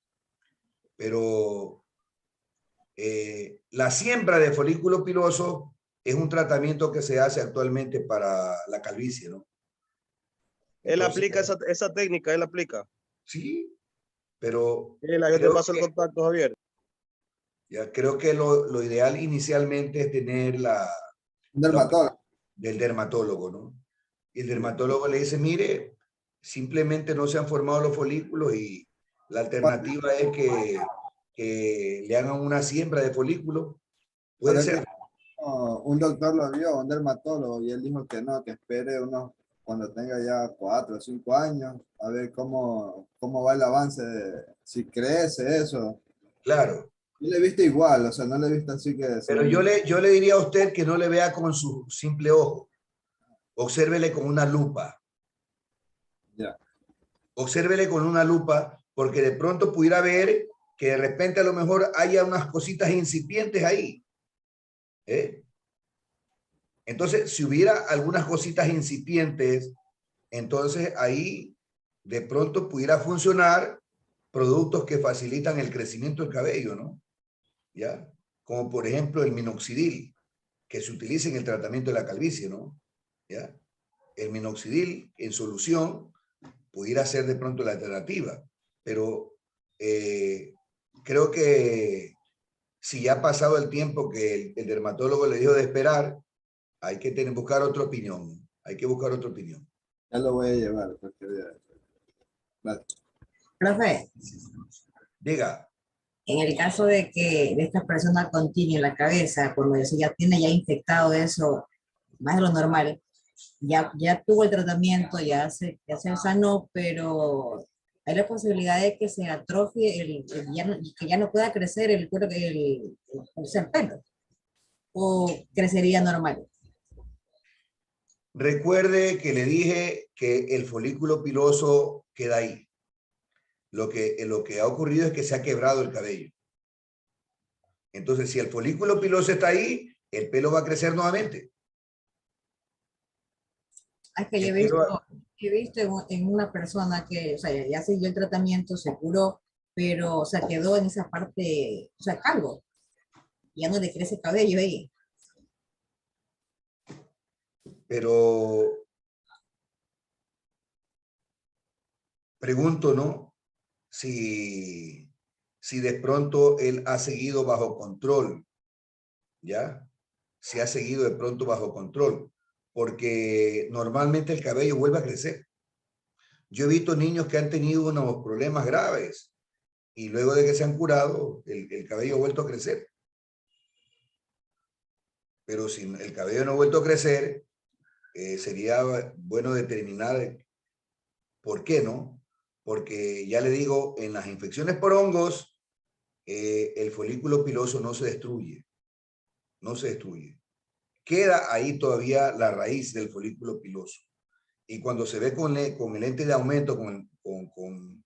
A: la siembra de folículo piloso es un tratamiento que se hace actualmente para la calvicie, ¿no?
D: Él
A: Entonces,
D: aplica esa técnica, él aplica.
A: sí, pero
D: Yo te
A: creo
D: paso el
A: que,
D: contacto, Javier.
A: ya, creo que lo ideal inicialmente es tener
B: Un
A: la opinión
B: dermatólogo.
A: del dermatólogo, ¿no? Y el dermatólogo le dice, mire, simplemente no se han formado los folículos y la alternativa es que le hagan una siembra de folículos. Puede
B: Pero él
A: ser,
B: dijo, un doctor lo vio, un dermatólogo, y él dijo que no, que espere cuando tenga ya 4 o 5 años, a ver cómo va el avance, si crece eso.
A: claro.
B: Yo le he visto igual, o sea, no le he visto así que se
A: Pero
B: le...
A: yo le diría a usted que no le vea con su simple ojo. Obsérvele con una lupa.
B: Ya.
A: Obsérvele con una lupa, porque de pronto pudiera ver que de repente a lo mejor haya unas cositas incipientes ahí. ¿Eh? Entonces, si hubiera algunas cositas incipientes, entonces ahí de pronto pudiera funcionar productos que facilitan el crecimiento del cabello, ¿no? ¿Ya? Como por ejemplo el minoxidil, que se utiliza en el tratamiento de la calvicie, ¿no? ¿Ya? El minoxidil en solución pudiera ser de pronto la alternativa, pero creo que si ya ha pasado el tiempo que el dermatólogo le dijo de esperar, hay que buscar otra opinión. Hay que buscar otra opinión.
B: Ya lo voy a llevar cualquier día. Vale.
C: Profe,
A: Diga.
C: en el caso de que de esta persona continúe en la cabeza, cuando eso ya tiene ya infectado eso, más de lo normal, ya tuvo el tratamiento, ya se sanó, pero hay la posibilidad de que se atrofie, que ya no pueda crecer el cuero, el pelo, o crecería normal.
A: Recuerde que le dije que el folículo piloso queda ahí. Lo que ha ocurrido es que se ha quebrado el cabello. Entonces, si el folículo piloso está ahí, el pelo va a crecer nuevamente.
C: Es que yo he visto en una persona que, o sea, ya siguió el tratamiento, se curó, pero, o sea, quedó en esa parte, o sea, calvo, ya no le crece cabello ahí.
A: Pero pregunto, ¿no? Si de pronto él ha seguido bajo control, ¿ya? Si ha seguido de pronto bajo control, porque normalmente el cabello vuelve a crecer. Yo he visto niños que han tenido unos problemas graves y luego de que se han curado, el cabello ha vuelto a crecer. Pero si el cabello no ha vuelto a crecer, sería bueno determinar por qué no. Porque ya le digo, en las infecciones por hongos, el folículo piloso no se destruye. No se destruye. Queda ahí todavía la raíz del folículo piloso. Y cuando se ve con el lente de aumento, con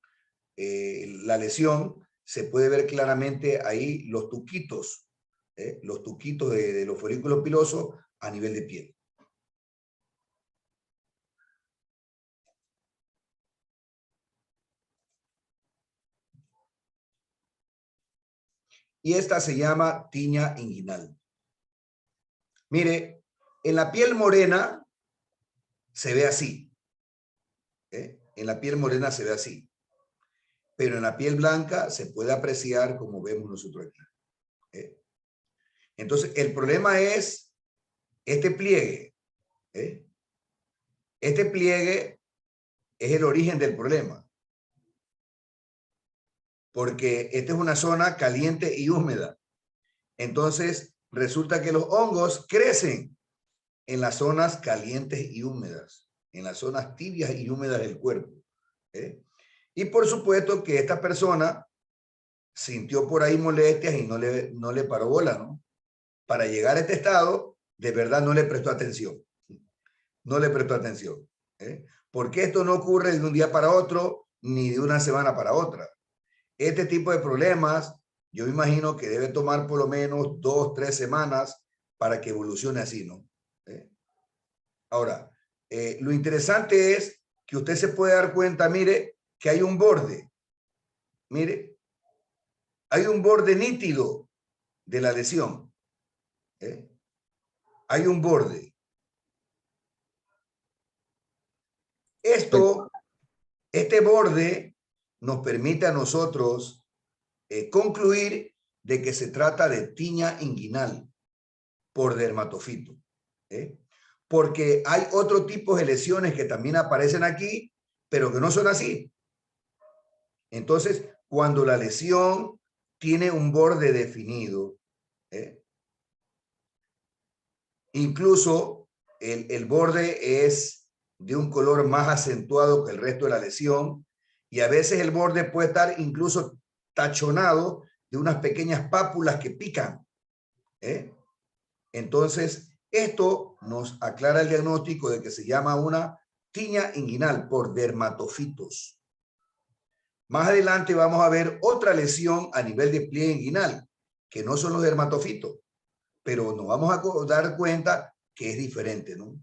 A: la lesión, se puede ver claramente ahí los tuquitos de los folículos pilosos a nivel de piel. Y esta se llama tiña inguinal. Mire, en la piel morena se ve así. En la piel morena se ve así. Pero en la piel blanca se puede apreciar como vemos nosotros aquí. Entonces, el problema es este pliegue. Este pliegue es el origen del problema. Porque esta es una zona caliente y húmeda. Entonces, resulta que los hongos crecen en las zonas calientes y húmedas, en las zonas tibias y húmedas del cuerpo. Y por supuesto que esta persona sintió por ahí molestias y no le paró bola, ¿no? Para llegar a este estado, de verdad no le prestó atención. No le prestó atención. Porque esto no ocurre de un día para otro, ni de una semana para otra. Este tipo de problemas, yo me imagino que debe tomar por lo menos 2, 3 semanas para que evolucione así, ¿no? Ahora, lo interesante es que usted se puede dar cuenta, mire, que hay un borde. Mire, hay un borde nítido de la lesión. Hay un borde. Este borde nos permite a nosotros concluir de que se trata de tiña inguinal por dermatofito. Porque hay otro tipo de lesiones que también aparecen aquí, pero que no son así. Entonces, cuando la lesión tiene un borde definido, incluso el borde es de un color más acentuado que el resto de la lesión, y a veces el borde puede estar incluso tachonado de unas pequeñas pápulas que pican. Entonces, esto nos aclara el diagnóstico de que se llama una tiña inguinal por dermatofitos. Más adelante vamos a ver otra lesión a nivel de pliegue inguinal, que no son los dermatofitos, pero nos vamos a dar cuenta que es diferente, ¿no?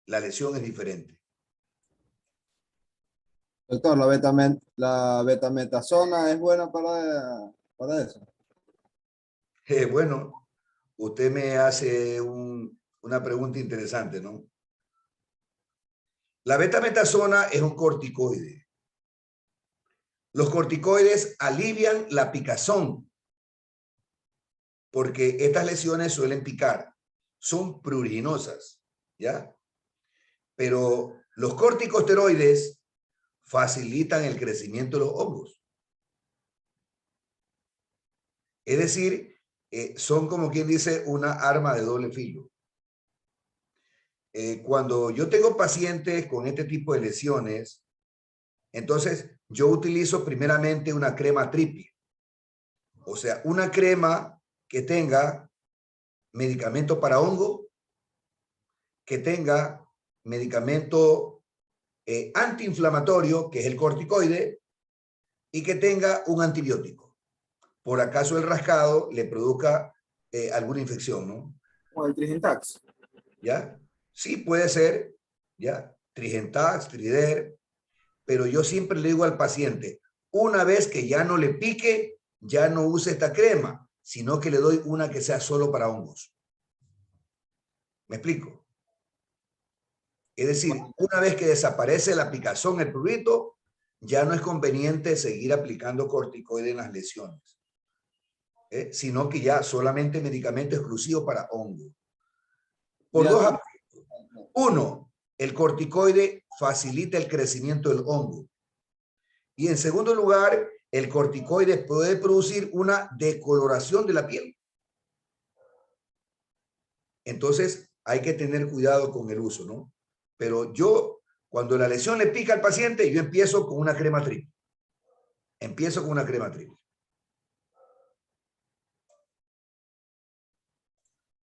A: La lesión es diferente.
B: Doctor, la betametasona es buena para eso.
A: Bueno, usted me hace una pregunta interesante, ¿no? La betametasona es un corticoide. Los corticoides alivian la picazón, porque estas lesiones suelen picar, son pruriginosas, ¿ya? Pero los corticosteroides facilitan el crecimiento de los hongos. Es decir, son como quien dice una arma de doble filo. Cuando yo tengo pacientes con este tipo de lesiones, entonces yo utilizo primeramente una crema triple. O sea, una crema que tenga medicamento para hongo, que tenga medicamento antiinflamatorio, que es el corticoide, y que tenga un antibiótico. Por acaso el rascado le produzca alguna infección, ¿no?
B: O el Trisentax.
A: ¿Ya? Sí, puede ser, ¿ya? Trisentax, Trider, pero yo siempre le digo al paciente, una vez que ya no le pique, ya no use esta crema, sino que le doy una que sea solo para hongos. ¿Me explico? Es decir, una vez que desaparece la picazón, el prurito, ya no es conveniente seguir aplicando corticoides en las lesiones, sino que ya solamente medicamento exclusivo para hongo. Por dos aspectos. Uno, el corticoide facilita el crecimiento del hongo. Y en segundo lugar, el corticoide puede producir una decoloración de la piel. Entonces, hay que tener cuidado con el uso, ¿no? Pero yo, cuando la lesión le pica al paciente, yo empiezo con una crema triple. Empiezo con una crema triple.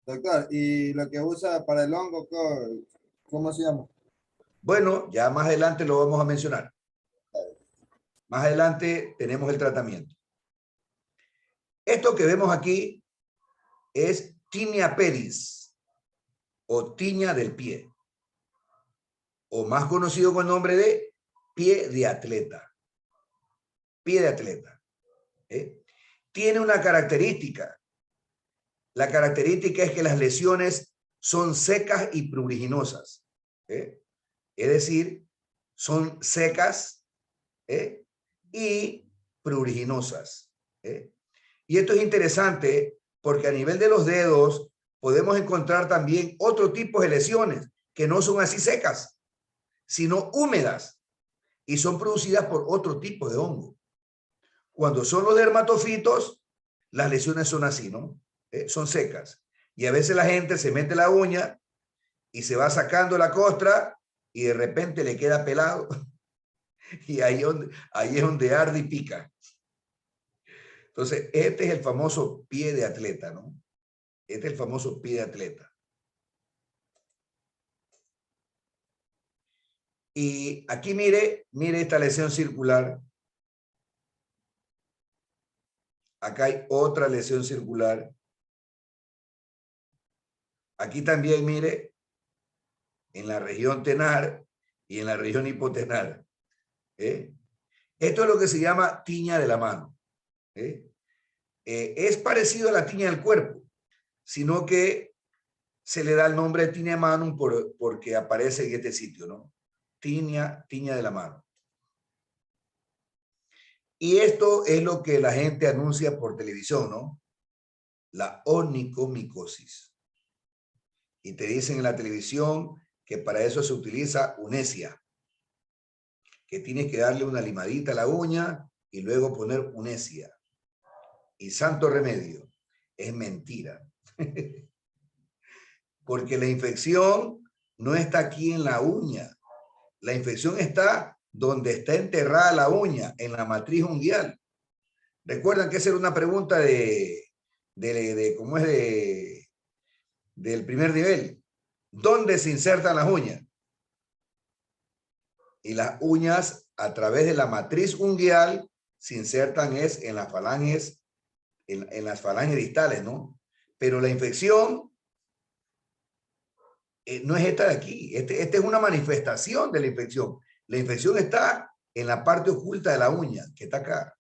B: Doctor, ¿y lo que usa para el hongo, cómo se llama?
A: Bueno, ya más adelante lo vamos a mencionar. Más adelante tenemos el tratamiento. Esto que vemos aquí es tinea pedis o tiña del pie, o más conocido con el nombre de pie de atleta. Pie de atleta. Tiene una característica. La característica es que las lesiones son secas y pruriginosas. Es decir, son secas y pruriginosas. Y esto es interesante porque a nivel de los dedos podemos encontrar también otro tipo de lesiones que no son así secas, sino húmedas y son producidas por otro tipo de hongo. Cuando son los dermatofitos, las lesiones son así, ¿no? Son secas. Y a veces la gente se mete la uña y se va sacando la costra y de repente le queda pelado. Y ahí es donde arde y pica. Entonces, este es el famoso pie de atleta, ¿no? Este es el famoso pie de atleta. Y aquí mire esta lesión circular. Acá hay otra lesión circular. Aquí también, mire, en la región tenar y en la región hipotenar. Esto es lo que se llama tiña de la mano. Es parecido a la tiña del cuerpo, sino que se le da el nombre de tinea manum porque aparece en este sitio, ¿no? Tiña de la mano. Y esto es lo que la gente anuncia por televisión, ¿no? La onicomicosis. Y te dicen en la televisión que para eso se utiliza unesia, que tienes que darle una limadita a la uña y luego poner unesia. Y santo remedio, es mentira. Porque la infección no está aquí en la uña. La infección está donde está enterrada la uña, en la matriz unguial. Recuerdan que esa era una pregunta ¿cómo es del primer nivel? ¿Dónde se insertan las uñas? Y las uñas a través de la matriz unguial se insertan en las falanges, en las falanges distales, ¿no? Pero la infección no es esta de aquí. Esta es una manifestación de la infección. La infección está en la parte oculta de la uña, que está acá,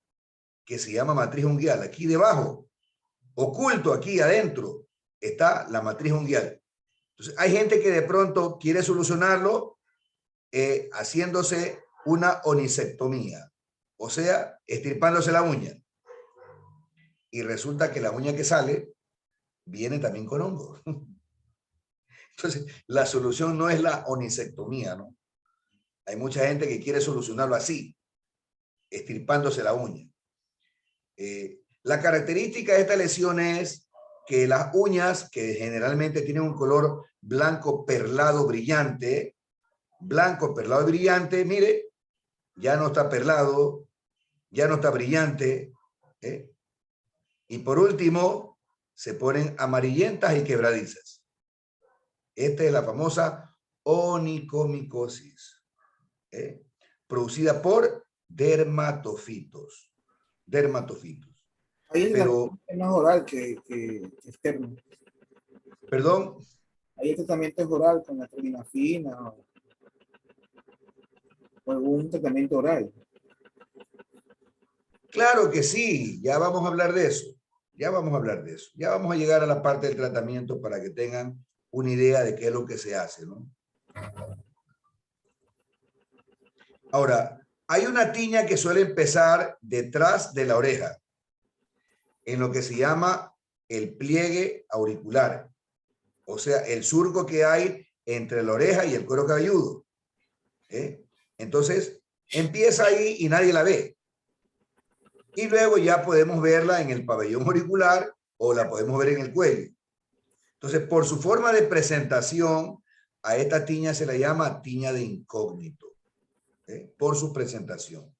A: que se llama matriz unguial. Aquí debajo, oculto aquí adentro, está la matriz unguial. Entonces, hay gente que de pronto quiere solucionarlo haciéndose una onicectomía o sea, estirpándose la uña. Y resulta que la uña que sale viene también con hongo. Entonces, la solución no es la onisectomía, ¿no? Hay mucha gente que quiere solucionarlo así, estirpándose la uña. La característica de esta lesión es que las uñas, que generalmente tienen un color blanco perlado brillante, mire, ya no está perlado, ya no está brillante, ¿eh? Y por último, se ponen amarillentas y quebradizas. Esta es la famosa onicomicosis, producida por dermatofitos.
E: Ahí el
A: Pero,
E: tratamiento es más oral que externo.
A: perdón,
E: Ahí el tratamiento es oral con la terbinafina o algún tratamiento oral.
A: claro que sí, ya vamos a hablar de eso. Ya vamos a llegar a la parte del tratamiento para que tengan una idea de qué es lo que se hace, ¿no? Ahora, hay una tiña que suele empezar detrás de la oreja, en lo que se llama el pliegue auricular, o sea, el surco que hay entre la oreja y el cuero cabelludo. Entonces, empieza ahí y nadie la ve. Y luego ya podemos verla en el pabellón auricular o la podemos ver en el cuello. Entonces, por su forma de presentación, a esta tiña se la llama tiña de incógnito, por su presentación.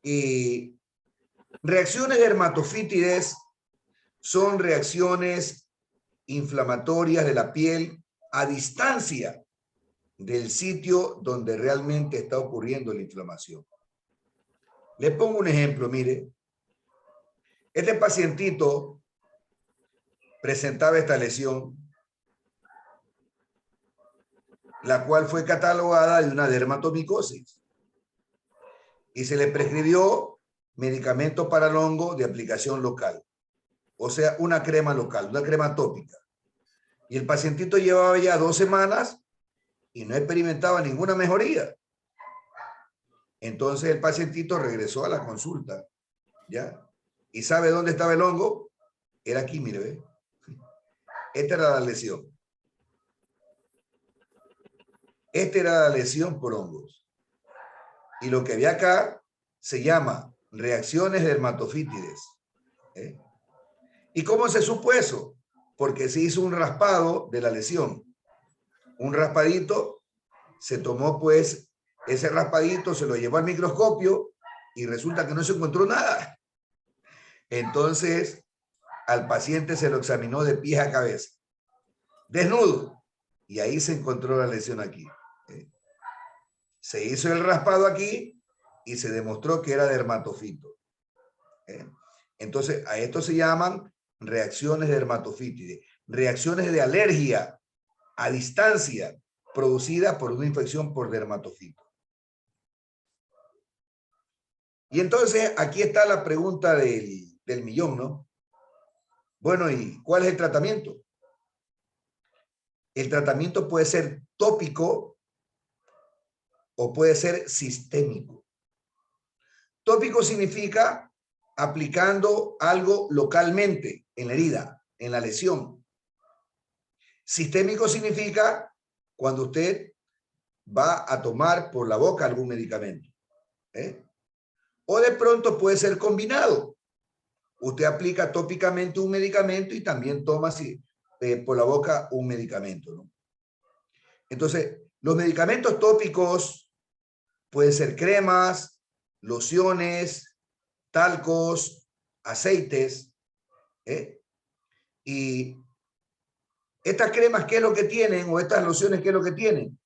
A: Y reacciones dermatofítides son reacciones inflamatorias de la piel a distancia del sitio donde realmente está ocurriendo la inflamación. Les pongo un ejemplo, mire. Este pacientito presentaba esta lesión, la cual fue catalogada de una dermatomicosis. Y se le prescribió medicamento para el hongo de aplicación local. O sea, una crema local, una crema tópica. Y el pacientito llevaba ya 2 semanas y no experimentaba ninguna mejoría. Entonces el pacientito regresó a la consulta, ¿ya? ¿Y sabe dónde estaba el hongo? Era aquí, mire, ¿ve? Esta era la lesión. Esta era la lesión por hongos. Y lo que había acá se llama reacciones dermatofítides. ¿Y cómo se supo eso? Porque se hizo un raspado de la lesión. Un raspadito, se tomó pues ese raspadito, se lo llevó al microscopio y resulta que no se encontró nada. Entonces, al paciente se lo examinó de pies a cabeza, desnudo, y ahí se encontró la lesión aquí. Se hizo el raspado aquí y se demostró que era dermatofito. Entonces, a esto se llaman reacciones dermatofítides, reacciones de alergia a distancia producida por una infección por dermatofito. Y entonces aquí está la pregunta del millón, ¿no? Bueno, ¿y cuál es el tratamiento? El tratamiento puede ser tópico o puede ser sistémico. Tópico significa aplicando algo localmente en la herida, en la lesión. Sistémico significa cuando usted va a tomar por la boca algún medicamento. O de pronto puede ser combinado. Usted aplica tópicamente un medicamento y también toma por la boca un medicamento, ¿no? Entonces, los medicamentos tópicos pueden ser cremas, lociones, talcos, aceites. Y estas cremas, ¿qué es lo que tienen? O estas lociones, ¿qué es lo que tienen?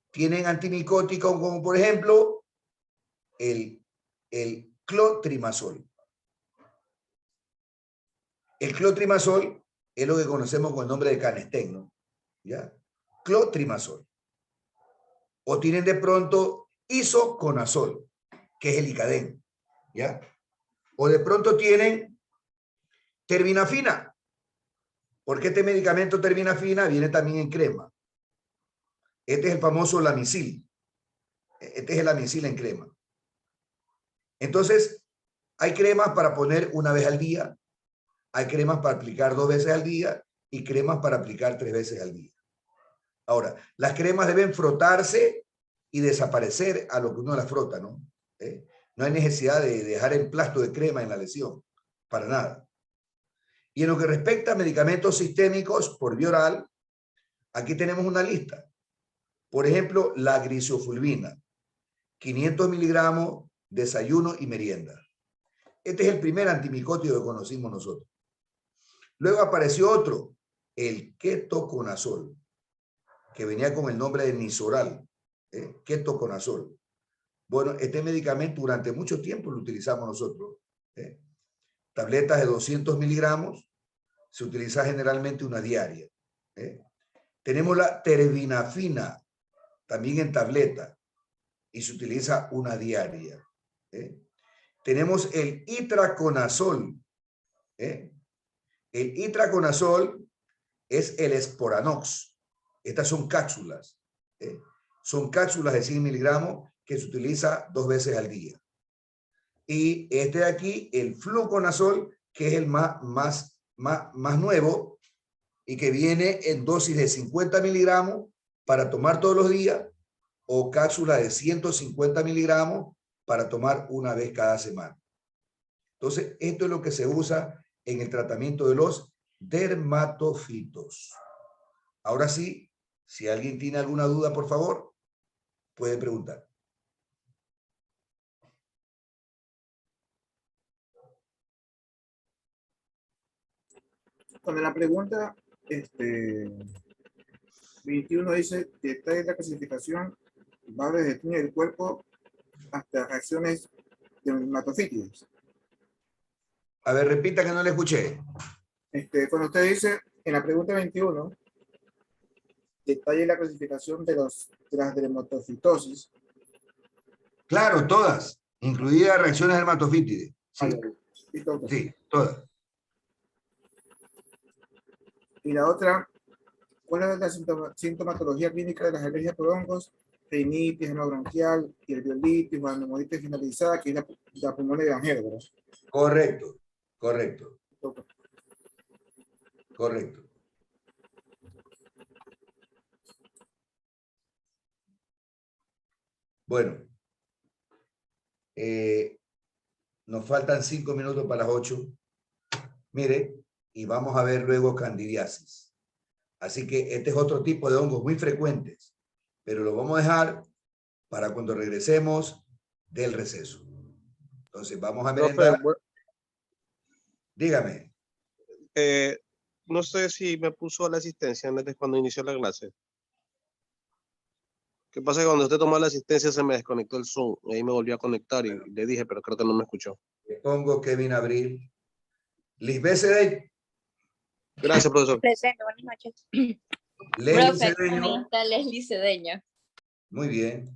A: Tienen antimicóticos como por ejemplo el clotrimazol. El clotrimazol es lo que conocemos con el nombre de Canesten, ¿no? ¿Ya? Clotrimazol. O tienen de pronto isoconazol, que es el Icadén, ¿ya? O de pronto tienen terbinafina, porque este medicamento terbinafina viene también en crema. Este es el famoso Lamisil. Este es el Lamisil en crema. Entonces, hay cremas para poner una vez al día, hay cremas para aplicar 2 veces al día y cremas para aplicar 3 veces al día. Ahora, las cremas deben frotarse y desaparecer a lo que uno las frota, ¿no? No hay necesidad de dejar emplasto de crema en la lesión, para nada. Y en lo que respecta a medicamentos sistémicos por vía oral, aquí tenemos una lista. Por ejemplo, la grisofulvina, 500 miligramos, desayuno y merienda. Este es el primer antimicótico que conocimos nosotros. Luego apareció otro, el ketoconazol, que venía con el nombre de Nisoral, ketoconazol. Bueno, este medicamento durante mucho tiempo lo utilizamos nosotros. Tabletas de 200 miligramos, se utiliza generalmente una diaria. Tenemos la terbinafina, también en tableta, y se utiliza una diaria. Tenemos el itraconazol. El itraconazol es el Sporanox. Estas son cápsulas. Son cápsulas de 100 miligramos que se utiliza 2 veces al día. Y este de aquí, el fluconazol, que es el más nuevo y que viene en dosis de 50 miligramos para tomar todos los días o cápsula de 150 miligramos para tomar una vez cada semana. Entonces, esto es lo que se usa en el tratamiento de los dermatofitos. Ahora sí, si alguien tiene alguna duda, por favor, puede preguntar.
E: Cuando la pregunta 21 dice, detalle de la clasificación va desde el túnel del cuerpo hasta reacciones de dermatofítides.
A: A ver, repita que no le escuché.
E: Cuando usted dice, en la pregunta 21, detalle la clasificación de las dermatofitosis.
A: Claro, todas, incluidas reacciones dermatofítides. Sí,
E: Y
A: sí, todas.
E: Y la otra, ¿cuál es la sintomatología clínica de las alergias por hongos? Rinitis, bronquial, alveolitis, o pneumonitis generalizada, que es la pulmonía de Angel, ¿verdad?
A: Correcto, correcto, correcto. Bueno, nos faltan 5 minutos para las 8. Mire, y vamos a ver luego candidiasis. Así que este es otro tipo de hongos muy frecuentes, pero lo vamos a dejar para cuando regresemos del receso. Entonces, vamos a merendar.
D: Profe,
A: Dígame.
D: no sé si me puso la asistencia antes cuando inició la clase. ¿Qué pasa? Que cuando usted tomó la asistencia se me desconectó el Zoom. Ahí me volvió a conectar y le dije, pero creo que no me escuchó.
A: Le pongo Kevin Abril. Lisbeth Cedeño.
D: Gracias, profesor.
F: Presente, buenas noches.
A: Leslie
F: Profe,
A: Cedeño.
F: también está Leslie Cedeño.
A: Muy bien.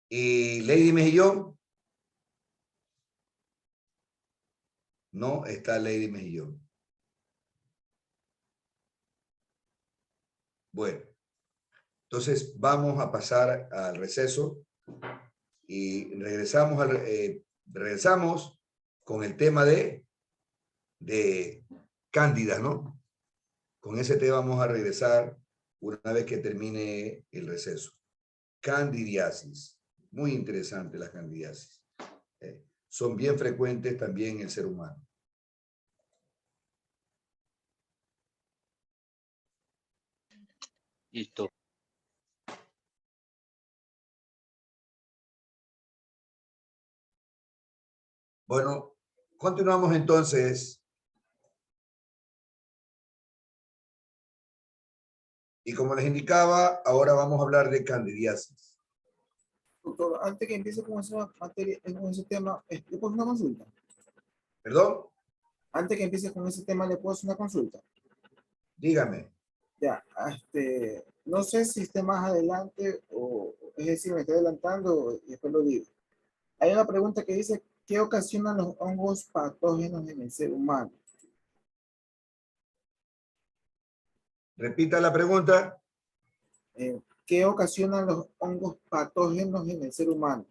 A: ¿Y Lady Mejillón? No está Lady Mejillón. Bueno, entonces vamos a pasar al receso y regresamos con el tema de cándidas, ¿no? Con ese tema vamos a regresar una vez que termine el receso. Candidiasis. Muy interesante las candidiasis. Son bien frecuentes también en el ser humano.
D: Listo.
A: Bueno, continuamos entonces. Y como les indicaba, ahora vamos a hablar de candidiasis.
E: Doctor, antes que empiece con esa materia, con ese tema, ¿le puedo hacer una consulta?
A: ¿Perdón?
E: Antes que empiece con ese tema, ¿le puedo hacer una consulta?
A: Dígame.
E: Ya, no sé si esté más adelante o es decir, me estoy adelantando y después lo digo. Hay una pregunta que dice, ¿qué ocasionan los hongos patógenos en el ser humano?
A: Repita la pregunta.
E: ¿Qué ocasionan los hongos patógenos en el ser humano?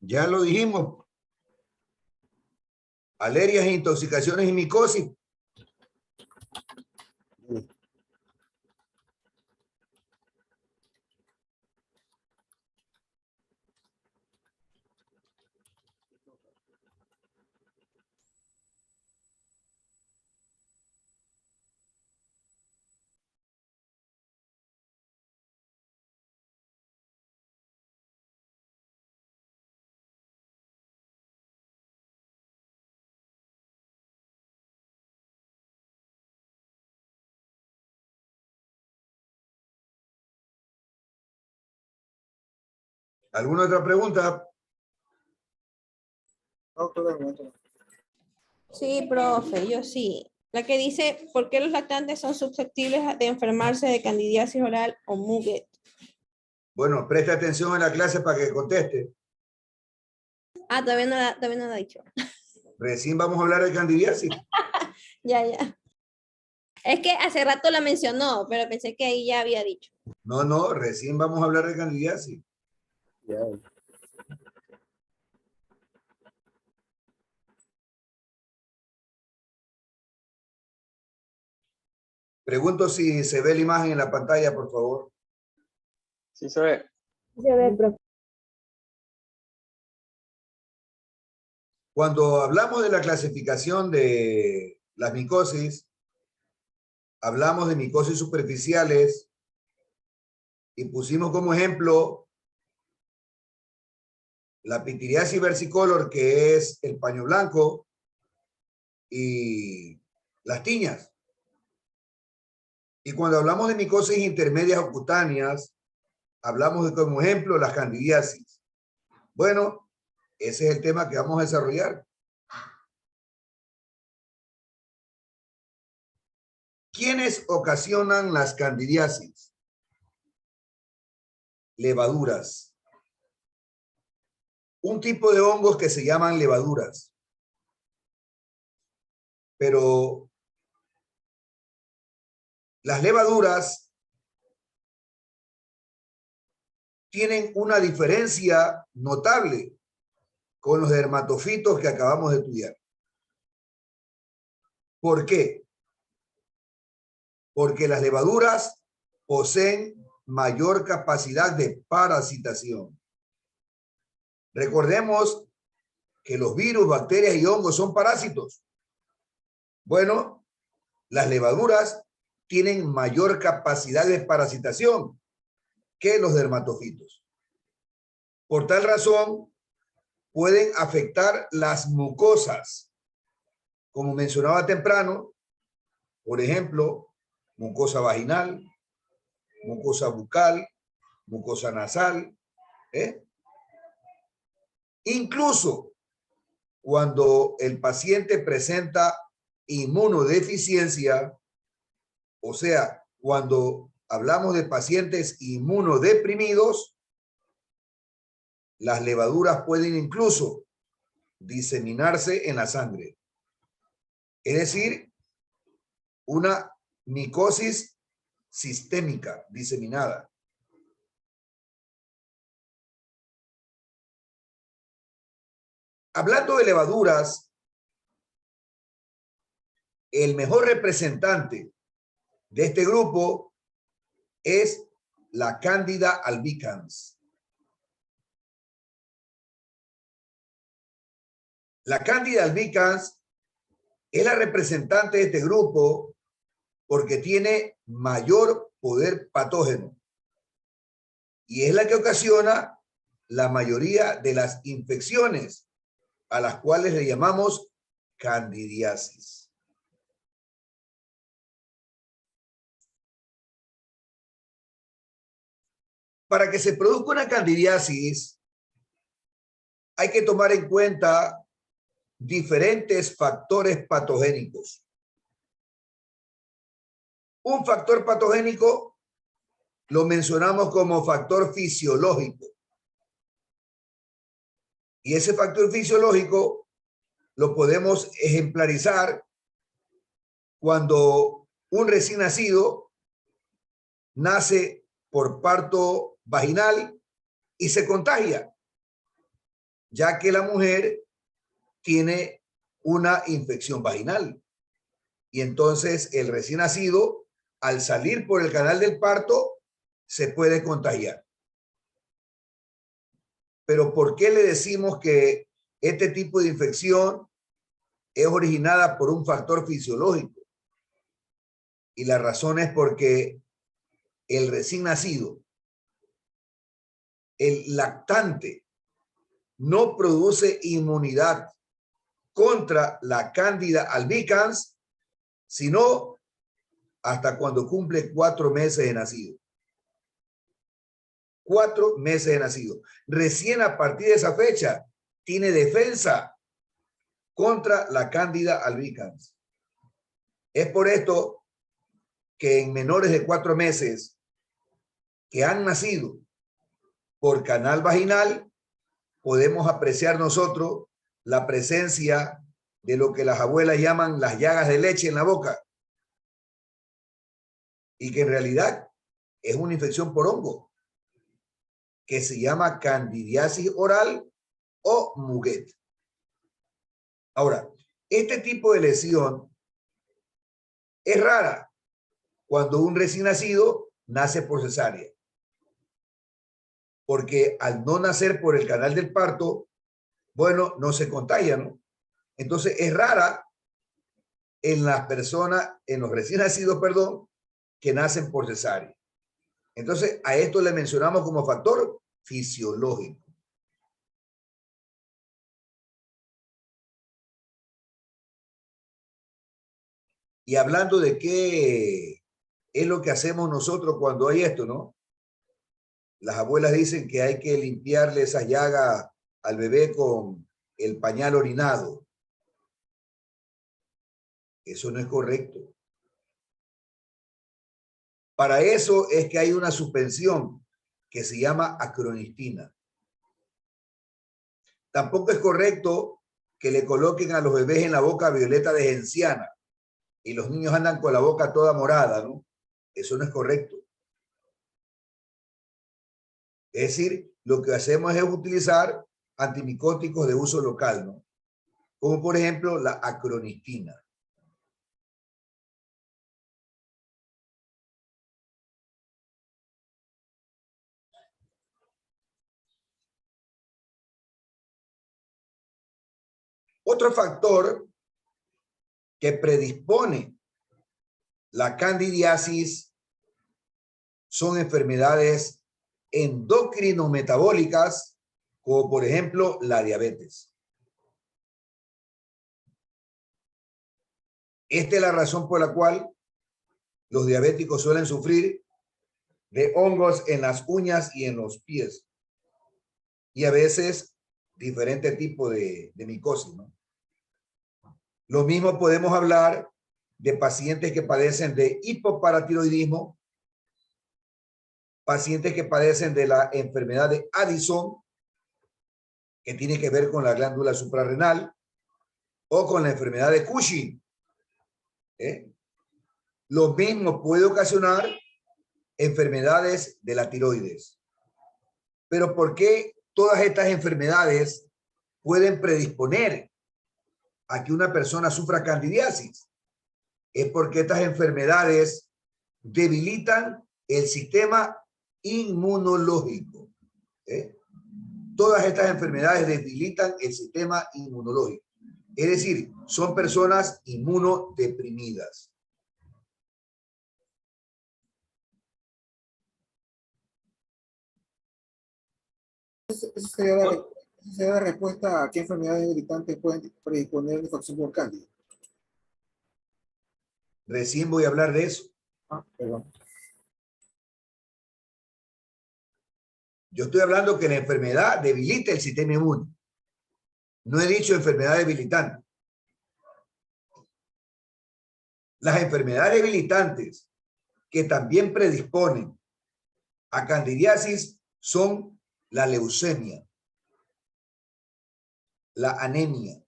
A: Ya lo dijimos. Alergias, intoxicaciones y micosis. ¿Alguna otra pregunta?
E: Doctor,
G: Sí, profe, yo sí. La que dice, ¿por qué los lactantes son susceptibles de enfermarse de candidiasis oral o muget?
A: Bueno, presta atención en la clase para que conteste.
G: Ah, todavía no lo ha dicho.
A: Recién vamos a hablar de candidiasis.
G: Ya, ya. Es que hace rato la mencionó, pero pensé que ahí ya había dicho.
A: No, no, recién vamos a hablar de candidiasis.
E: ya.
A: Pregunto si se ve la imagen en la pantalla, por favor.
D: Sí se ve.
G: Se ve, profe.
A: Cuando hablamos de la clasificación de las micosis, hablamos de micosis superficiales y pusimos como ejemplo la pitiriasis versicolor, que es el paño blanco, y las tiñas. Y cuando hablamos de micosis intermedias o cutáneas, hablamos de como ejemplo las candidiasis. Bueno, ese es el tema que vamos a desarrollar. ¿Quiénes ocasionan las candidiasis? Levaduras. Un tipo de hongos que se llaman levaduras. Pero las levaduras tienen una diferencia notable con los dermatofitos que acabamos de estudiar. ¿Por qué? Porque las levaduras poseen mayor capacidad de parasitación. Recordemos que los virus, bacterias y hongos son parásitos. Bueno, las levaduras tienen mayor capacidad de parasitación que los dermatofitos. Por tal razón, pueden afectar las mucosas, como mencionaba temprano, por ejemplo, mucosa vaginal, mucosa bucal, mucosa nasal, Incluso cuando el paciente presenta inmunodeficiencia, o sea, cuando hablamos de pacientes inmunodeprimidos, las levaduras pueden incluso diseminarse en la sangre. Es decir, una micosis sistémica diseminada. Hablando de levaduras, el mejor representante de este grupo es la Candida albicans. La Candida albicans es la representante de este grupo porque tiene mayor poder patógeno y es la que ocasiona la mayoría de las infecciones a las cuales le llamamos candidiasis. Para que se produzca una candidiasis, hay que tomar en cuenta diferentes factores patogénicos. Un factor patogénico lo mencionamos como factor fisiológico. Y ese factor fisiológico lo podemos ejemplarizar cuando un recién nacido nace por parto vaginal y se contagia. ya que la mujer tiene una infección vaginal. Y entonces el recién nacido, al salir por el canal del parto, se puede contagiar. Pero ¿por qué le decimos que este tipo de infección es originada por un factor fisiológico? Y la razón es porque el recién nacido, el lactante, no produce inmunidad contra la Candida albicans, sino hasta cuando cumple 4 meses de nacido. 4 meses de nacido. Recién a partir de esa fecha tiene defensa contra la Candida albicans. Es por esto que en menores de 4 meses que han nacido por canal vaginal, podemos apreciar nosotros la presencia de lo que las abuelas llaman las llagas de leche en la boca, y que en realidad es una infección por hongo que se llama candidiasis oral o muguet. Ahora, este tipo de lesión es rara cuando un recién nacido nace por cesárea, porque al no nacer por el canal del parto, bueno, no se contagia, ¿no? Entonces es rara en las personas, en los recién nacidos, perdón, que nacen por cesárea. Entonces a esto le mencionamos como factor fisiológico. Y hablando de qué es lo que hacemos nosotros cuando hay esto, ¿no? Las abuelas dicen que hay que limpiarle esa llaga al bebé con el pañal orinado. Eso no es correcto. Para eso es que hay una suspensión que se llama acronistina. Tampoco es correcto que le coloquen a los bebés en la boca violeta de genciana y los niños andan con la boca toda morada, ¿no? Eso no es correcto. Es decir, lo que hacemos es utilizar antimicóticos de uso local, ¿no? Como por ejemplo la acronistina. Otro factor que predispone la candidiasis son enfermedades endocrinometabólicas, como por ejemplo la diabetes. Esta es la razón por la cual los diabéticos suelen sufrir de hongos en las uñas y en los pies. Y a veces diferente tipo de micosis, ¿no? Lo mismo podemos hablar de pacientes que padecen de hipoparatiroidismo, pacientes que padecen de la enfermedad de Addison, que tiene que ver con la glándula suprarrenal, o con la enfermedad de Cushing. Lo mismo puede ocasionar enfermedades de la tiroides. Pero ¿por qué todas estas enfermedades pueden predisponer a que una persona sufra candidiasis? Es porque estas enfermedades debilitan el sistema inmunológico. Todas estas enfermedades debilitan el sistema inmunológico. Es decir, son personas inmunodeprimidas.
E: Esa sería la respuesta a qué enfermedades debilitantes pueden predisponer a infección por cándida.
A: Recién voy a hablar de eso.
E: Perdón.
A: Yo estoy hablando que la enfermedad debilita el sistema inmune. No he dicho enfermedad debilitante. Las enfermedades debilitantes que también predisponen a candidiasis son la leucemia, la anemia,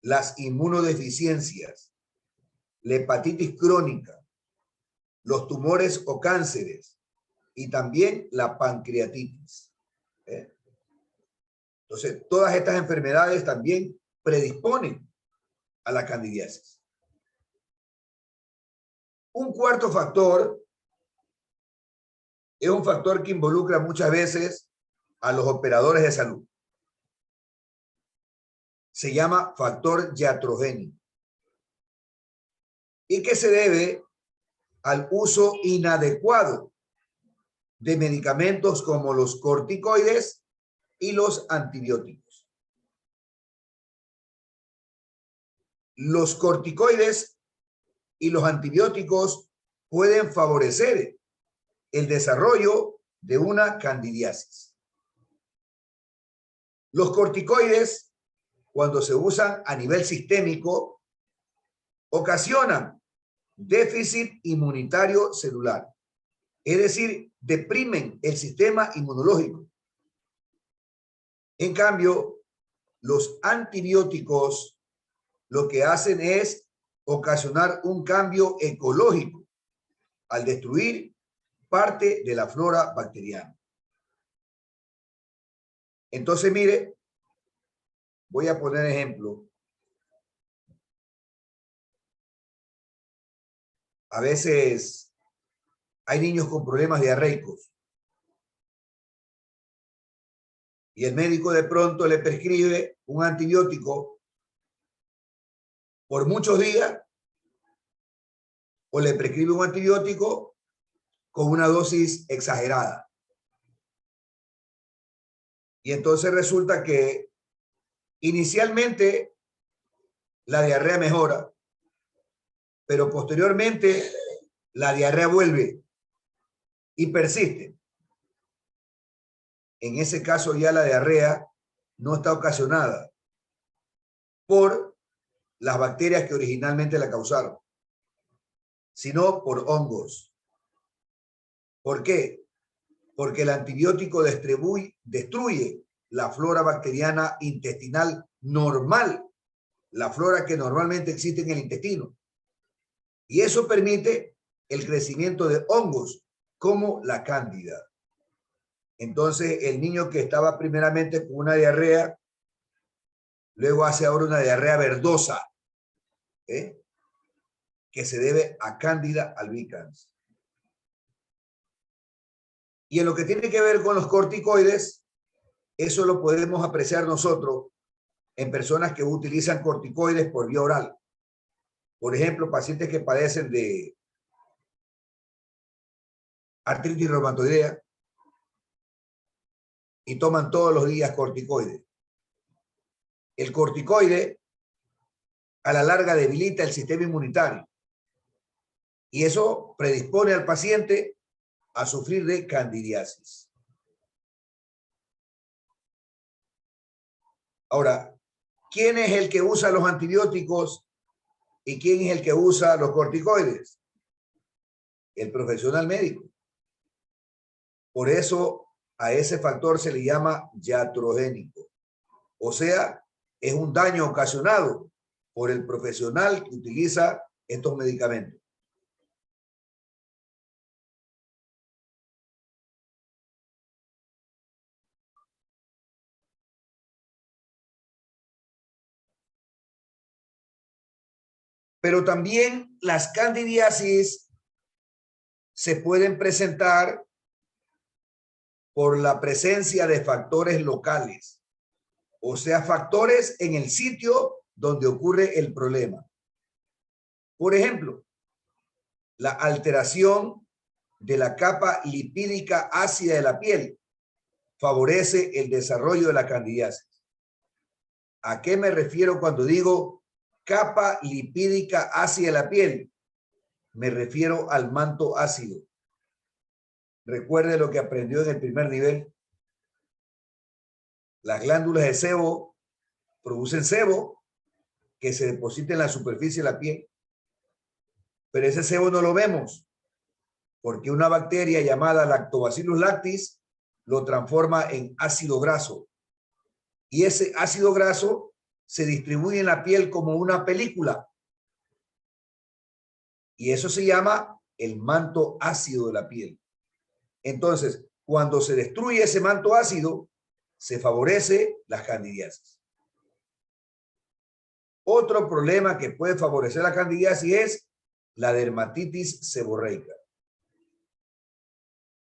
A: las inmunodeficiencias, la hepatitis crónica, los tumores o cánceres y también la pancreatitis. Entonces, todas estas enfermedades también predisponen a la candidiasis. Un cuarto factor es un factor que involucra muchas veces a los operadores de salud. Se llama factor iatrogénico y que se debe al uso inadecuado de medicamentos como los corticoides y los antibióticos. Los corticoides y los antibióticos pueden favorecer el desarrollo de una candidiasis. Los corticoides, cuando se usan a nivel sistémico, ocasionan déficit inmunitario celular, es decir, deprimen el sistema inmunológico. En cambio, los antibióticos lo que hacen es ocasionar un cambio ecológico al destruir parte de la flora bacteriana. Entonces, mire, voy a poner ejemplo. A veces hay niños con problemas diarreicos y el médico de pronto le prescribe un antibiótico por muchos días o le prescribe un antibiótico con una dosis exagerada. Y entonces resulta que inicialmente la diarrea mejora, pero posteriormente la diarrea vuelve y persiste. En ese caso ya la diarrea no está ocasionada por las bacterias que originalmente la causaron, sino por hongos. ¿Por qué? Porque el antibiótico destruye la flora bacteriana intestinal normal, la flora que normalmente existe en el intestino. Y eso permite el crecimiento de hongos como la cándida. Entonces, el niño que estaba primeramente con una diarrea, luego hace ahora una diarrea verdosa, que se debe a Candida albicans. Y en lo que tiene que ver con los corticoides, eso lo podemos apreciar nosotros en personas que utilizan corticoides por vía oral. Por ejemplo, pacientes que padecen de artritis reumatoidea y toman todos los días corticoides. El corticoide a la larga debilita el sistema inmunitario y eso predispone al paciente a sufrir de candidiasis. Ahora, ¿quién es el que usa los antibióticos y quién es el que usa los corticoides? El profesional médico. Por eso a ese factor se le llama iatrogénico. O sea, es un daño ocasionado por el profesional que utiliza estos medicamentos. Pero también las candidiasis se pueden presentar por la presencia de factores locales, o sea, factores en el sitio donde ocurre el problema. Por ejemplo, la alteración de la capa lipídica ácida de la piel favorece el desarrollo de la candidiasis. ¿A qué me refiero cuando digo capa lipídica ácida de la piel? Me refiero al manto ácido. Recuerde lo que aprendió en el primer nivel. Las glándulas de sebo producen sebo que se deposita en la superficie de la piel. Pero ese sebo no lo vemos porque una bacteria llamada Lactobacillus lactis lo transforma en ácido graso. Y ese ácido graso se distribuye en la piel como una película. Y eso se llama el manto ácido de la piel. Entonces, cuando se destruye ese manto ácido, se favorece las candidiasis. Otro problema que puede favorecer la candidiasis es la dermatitis seborreica.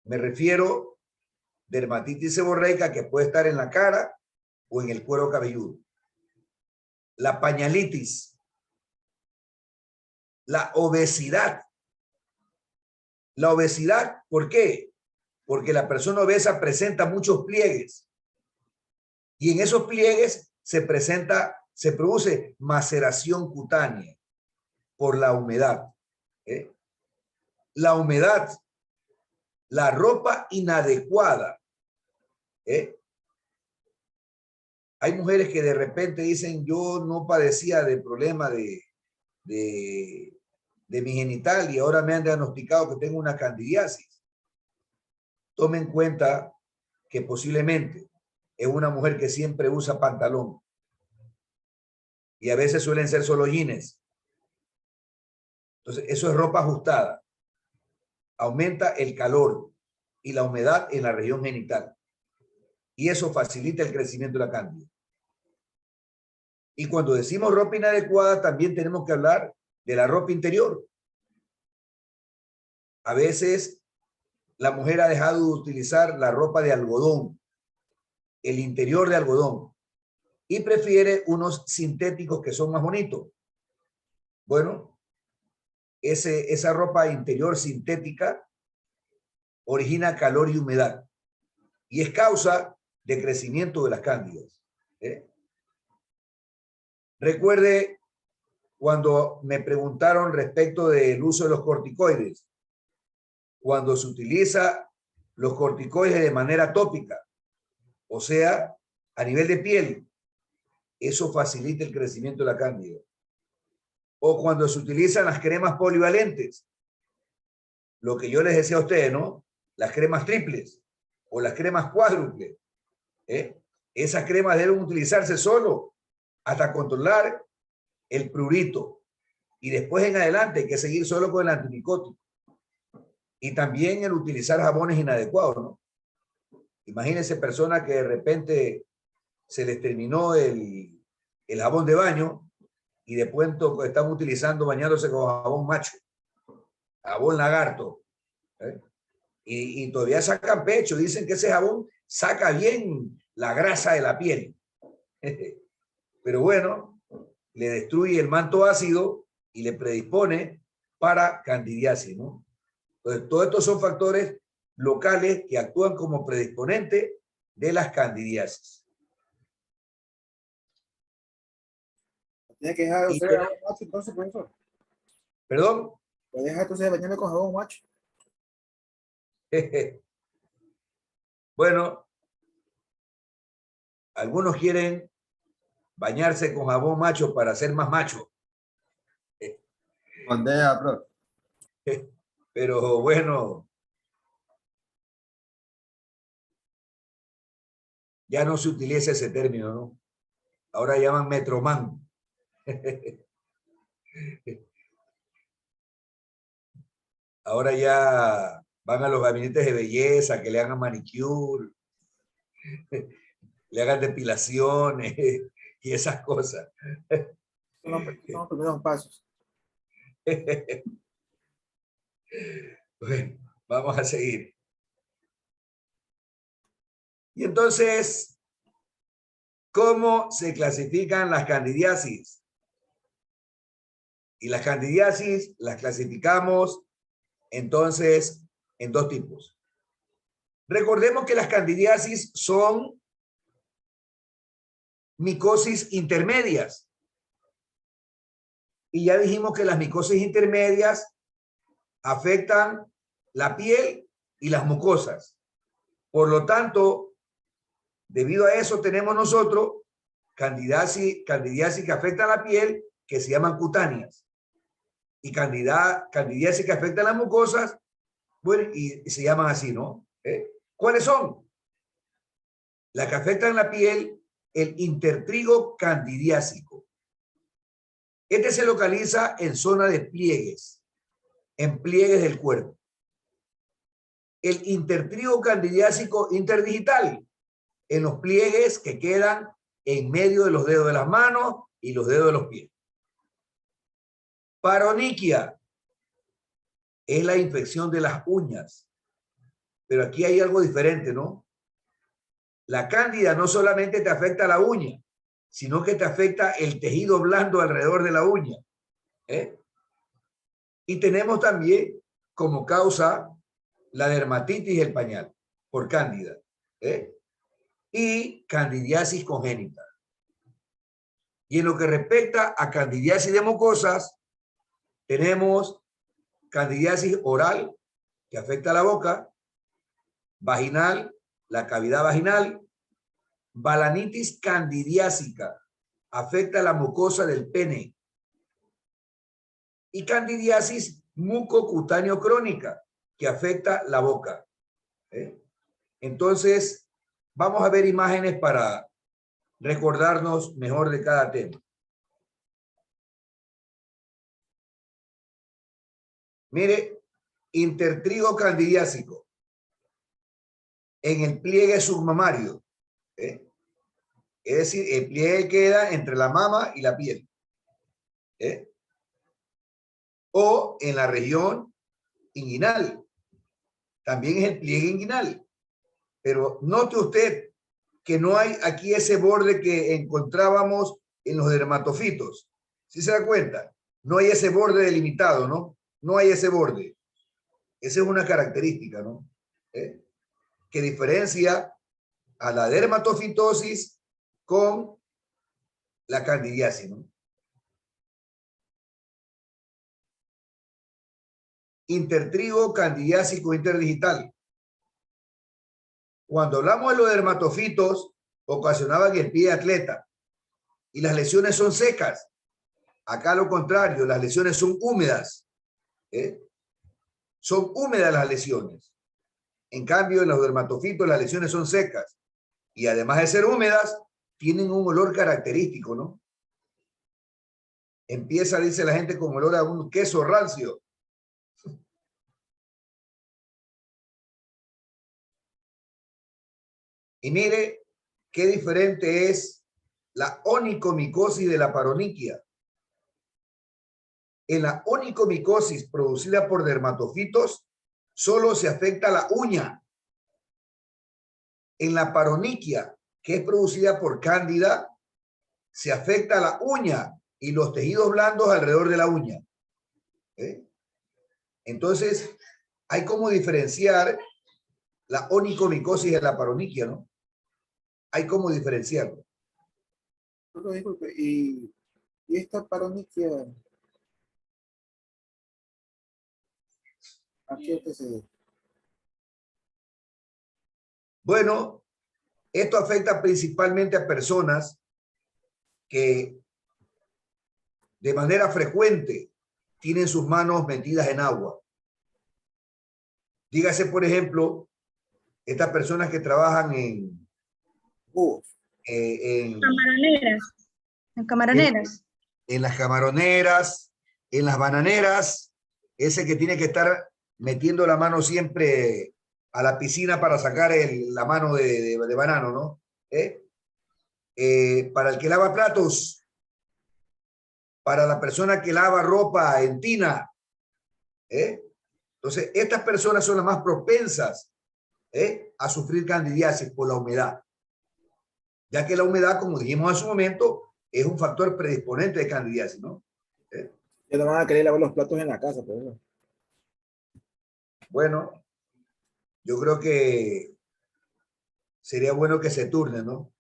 A: Me refiero a dermatitis seborreica que puede estar en la cara o en el cuero cabelludo. La pañalitis, la obesidad. La obesidad, ¿por qué? Porque la persona obesa presenta muchos pliegues y en esos pliegues se produce maceración cutánea por la humedad. La humedad, la ropa inadecuada. Hay mujeres que de repente dicen, yo no padecía de problema de mi genital y ahora me han diagnosticado que tengo una candidiasis. Tomen en cuenta que posiblemente es una mujer que siempre usa pantalón y a veces suelen ser solo jeans. Entonces, eso es ropa ajustada. Aumenta el calor y la humedad en la región genital. Y eso facilita el crecimiento de la cándida. Y cuando decimos ropa inadecuada, también tenemos que hablar de la ropa interior. A veces la mujer ha dejado de utilizar la ropa de algodón, el interior de algodón, y prefiere unos sintéticos que son más bonitos. Bueno, esa ropa interior sintética origina calor y humedad y es causa de crecimiento de las cándidas. Recuerde cuando me preguntaron respecto del uso de los corticoides. Cuando se utiliza los corticoides de manera tópica, o sea, a nivel de piel, eso facilita el crecimiento de la cándida. O cuando se utilizan las cremas polivalentes, lo que yo les decía a ustedes, ¿no? Las cremas triples o las cremas cuádruples. Esas cremas deben utilizarse solo hasta controlar el prurito. Y después en adelante hay que seguir solo con el antimicótico. Y también el utilizar jabones inadecuados, ¿no? Imagínense personas que de repente se les terminó el jabón de baño y de pronto están utilizando, bañándose con jabón macho, jabón lagarto. Y todavía sacan pecho, dicen que ese jabón saca bien la grasa de la piel. Pero bueno, le destruye el manto ácido y le predispone para candidiasis, ¿no? Entonces, todos estos son factores locales que actúan como predisponente de las candidiasis.
E: Tiene que dejar de usar jabón macho, entonces, profesor.
A: ¿Perdón?
E: Puede dejar entonces de bañarme con jabón macho.
A: Bueno, algunos quieren bañarse con jabón macho para ser más macho.
B: Condea, bro.
A: Pero bueno, ya no se utiliza ese término, ¿no? Ahora llaman metroman. Ahora ya van a los gabinetes de belleza que le hagan manicure, le hagan depilaciones y esas cosas.
E: Son los primeros pasos.
A: Bueno, vamos a seguir. Y entonces, ¿cómo se clasifican las candidiasis? Y las candidiasis las clasificamos entonces en dos tipos. Recordemos que las candidiasis son micosis intermedias. Y ya dijimos que las micosis intermedias afectan la piel y las mucosas. Por lo tanto, debido a eso tenemos nosotros candidiasis que afectan la piel, que se llaman cutáneas. Y candidiasis que afectan las mucosas, bueno, y se llaman así, ¿no? ¿Cuáles son? Las que afectan la piel, el intertrigo candidiásico. Este se localiza en zona de pliegues, en pliegues del cuerpo. El intertrigo candidiásico interdigital en los pliegues que quedan en medio de los dedos de las manos y los dedos de los pies. Paroniquia es la infección de las uñas. Pero aquí hay algo diferente, ¿no? La cándida no solamente te afecta la uña, sino que te afecta el tejido blando alrededor de la uña. Y tenemos también como causa la dermatitis del pañal por cándida. Y candidiasis congénita. Y en lo que respecta a candidiasis de mucosas, tenemos candidiasis oral, que afecta a la boca, vaginal, la cavidad vaginal, balanitis candidiásica, afecta a la mucosa del pene, y candidiasis mucocutáneo crónica, que afecta la boca. Entonces, vamos a ver imágenes para recordarnos mejor de cada tema. Mire, intertrigo candidiásico en el pliegue submamario. Es decir, el pliegue queda entre la mama y la piel. O en la región inguinal. También es el pliegue inguinal. Pero note usted que no hay aquí ese borde que encontrábamos en los dermatofitos. ¿Sí se da cuenta? No hay ese borde delimitado, ¿no? No hay ese borde. Esa es una característica, ¿no? Que diferencia a la dermatofitosis con la candidiasis, ¿no? Intertrigo candidiásico interdigital. Cuando hablamos de los dermatofitos, ocasionaban el pie de atleta y las lesiones son secas. Acá lo contrario, las lesiones son húmedas. Son húmedas las lesiones. En cambio, en los dermatofitos las lesiones son secas. Y además de ser húmedas, tienen un olor característico, ¿no? Empieza, dice la gente, con olor a un queso rancio. Y mire qué diferente es la onicomicosis de la paroniquia. En la onicomicosis producida por dermatofitos, solo se afecta la uña. En la paroniquia, que es producida por cándida, se afecta la uña y los tejidos blandos alrededor de la uña. Entonces, hay como diferenciar la onicomicosis de la paroniquia, ¿no? Hay como diferenciarlo.
E: Disculpe, y esta paroniquia, ¿a qué se debe?
A: Bueno, esto afecta principalmente a personas que de manera frecuente tienen sus manos metidas en agua. Dígase, por ejemplo, estas personas que trabajan en
H: camaroneras. En camaroneras.
A: En las camaroneras, en las bananeras, ese que tiene que estar metiendo la mano siempre a la piscina para sacar la mano de banano, ¿no? Para el que lava platos, para la persona que lava ropa en tina. Entonces, estas personas son las más propensas a sufrir candidiasis por la humedad, ya que la humedad, como dijimos en su momento, es un factor predisponente de candidiasis, ¿no?
E: Ya no van a querer lavar los platos en la casa, por eso.
A: Bueno, yo creo que sería bueno que se turnen, ¿no?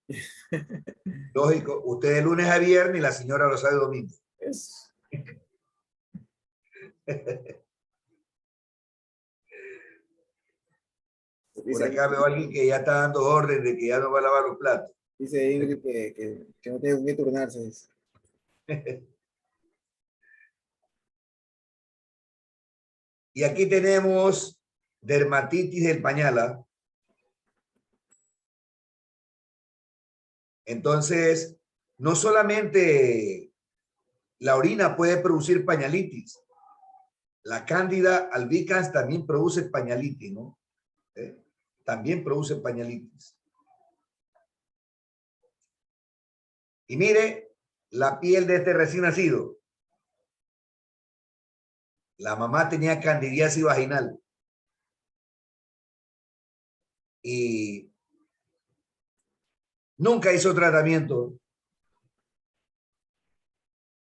A: Lógico, usted de lunes a viernes y la señora lo sabe domingo. Por acá veo a alguien que ya está dando orden de que ya no va a lavar los platos.
E: Dice Ingrid que no tiene que turnarse.
A: Y aquí tenemos dermatitis del pañal. Entonces, no solamente la orina puede producir pañalitis, la cándida albicans también produce pañalitis, ¿no? También produce pañalitis. Y mire la piel de este recién nacido. La mamá tenía candidiasis vaginal. Y nunca hizo tratamiento.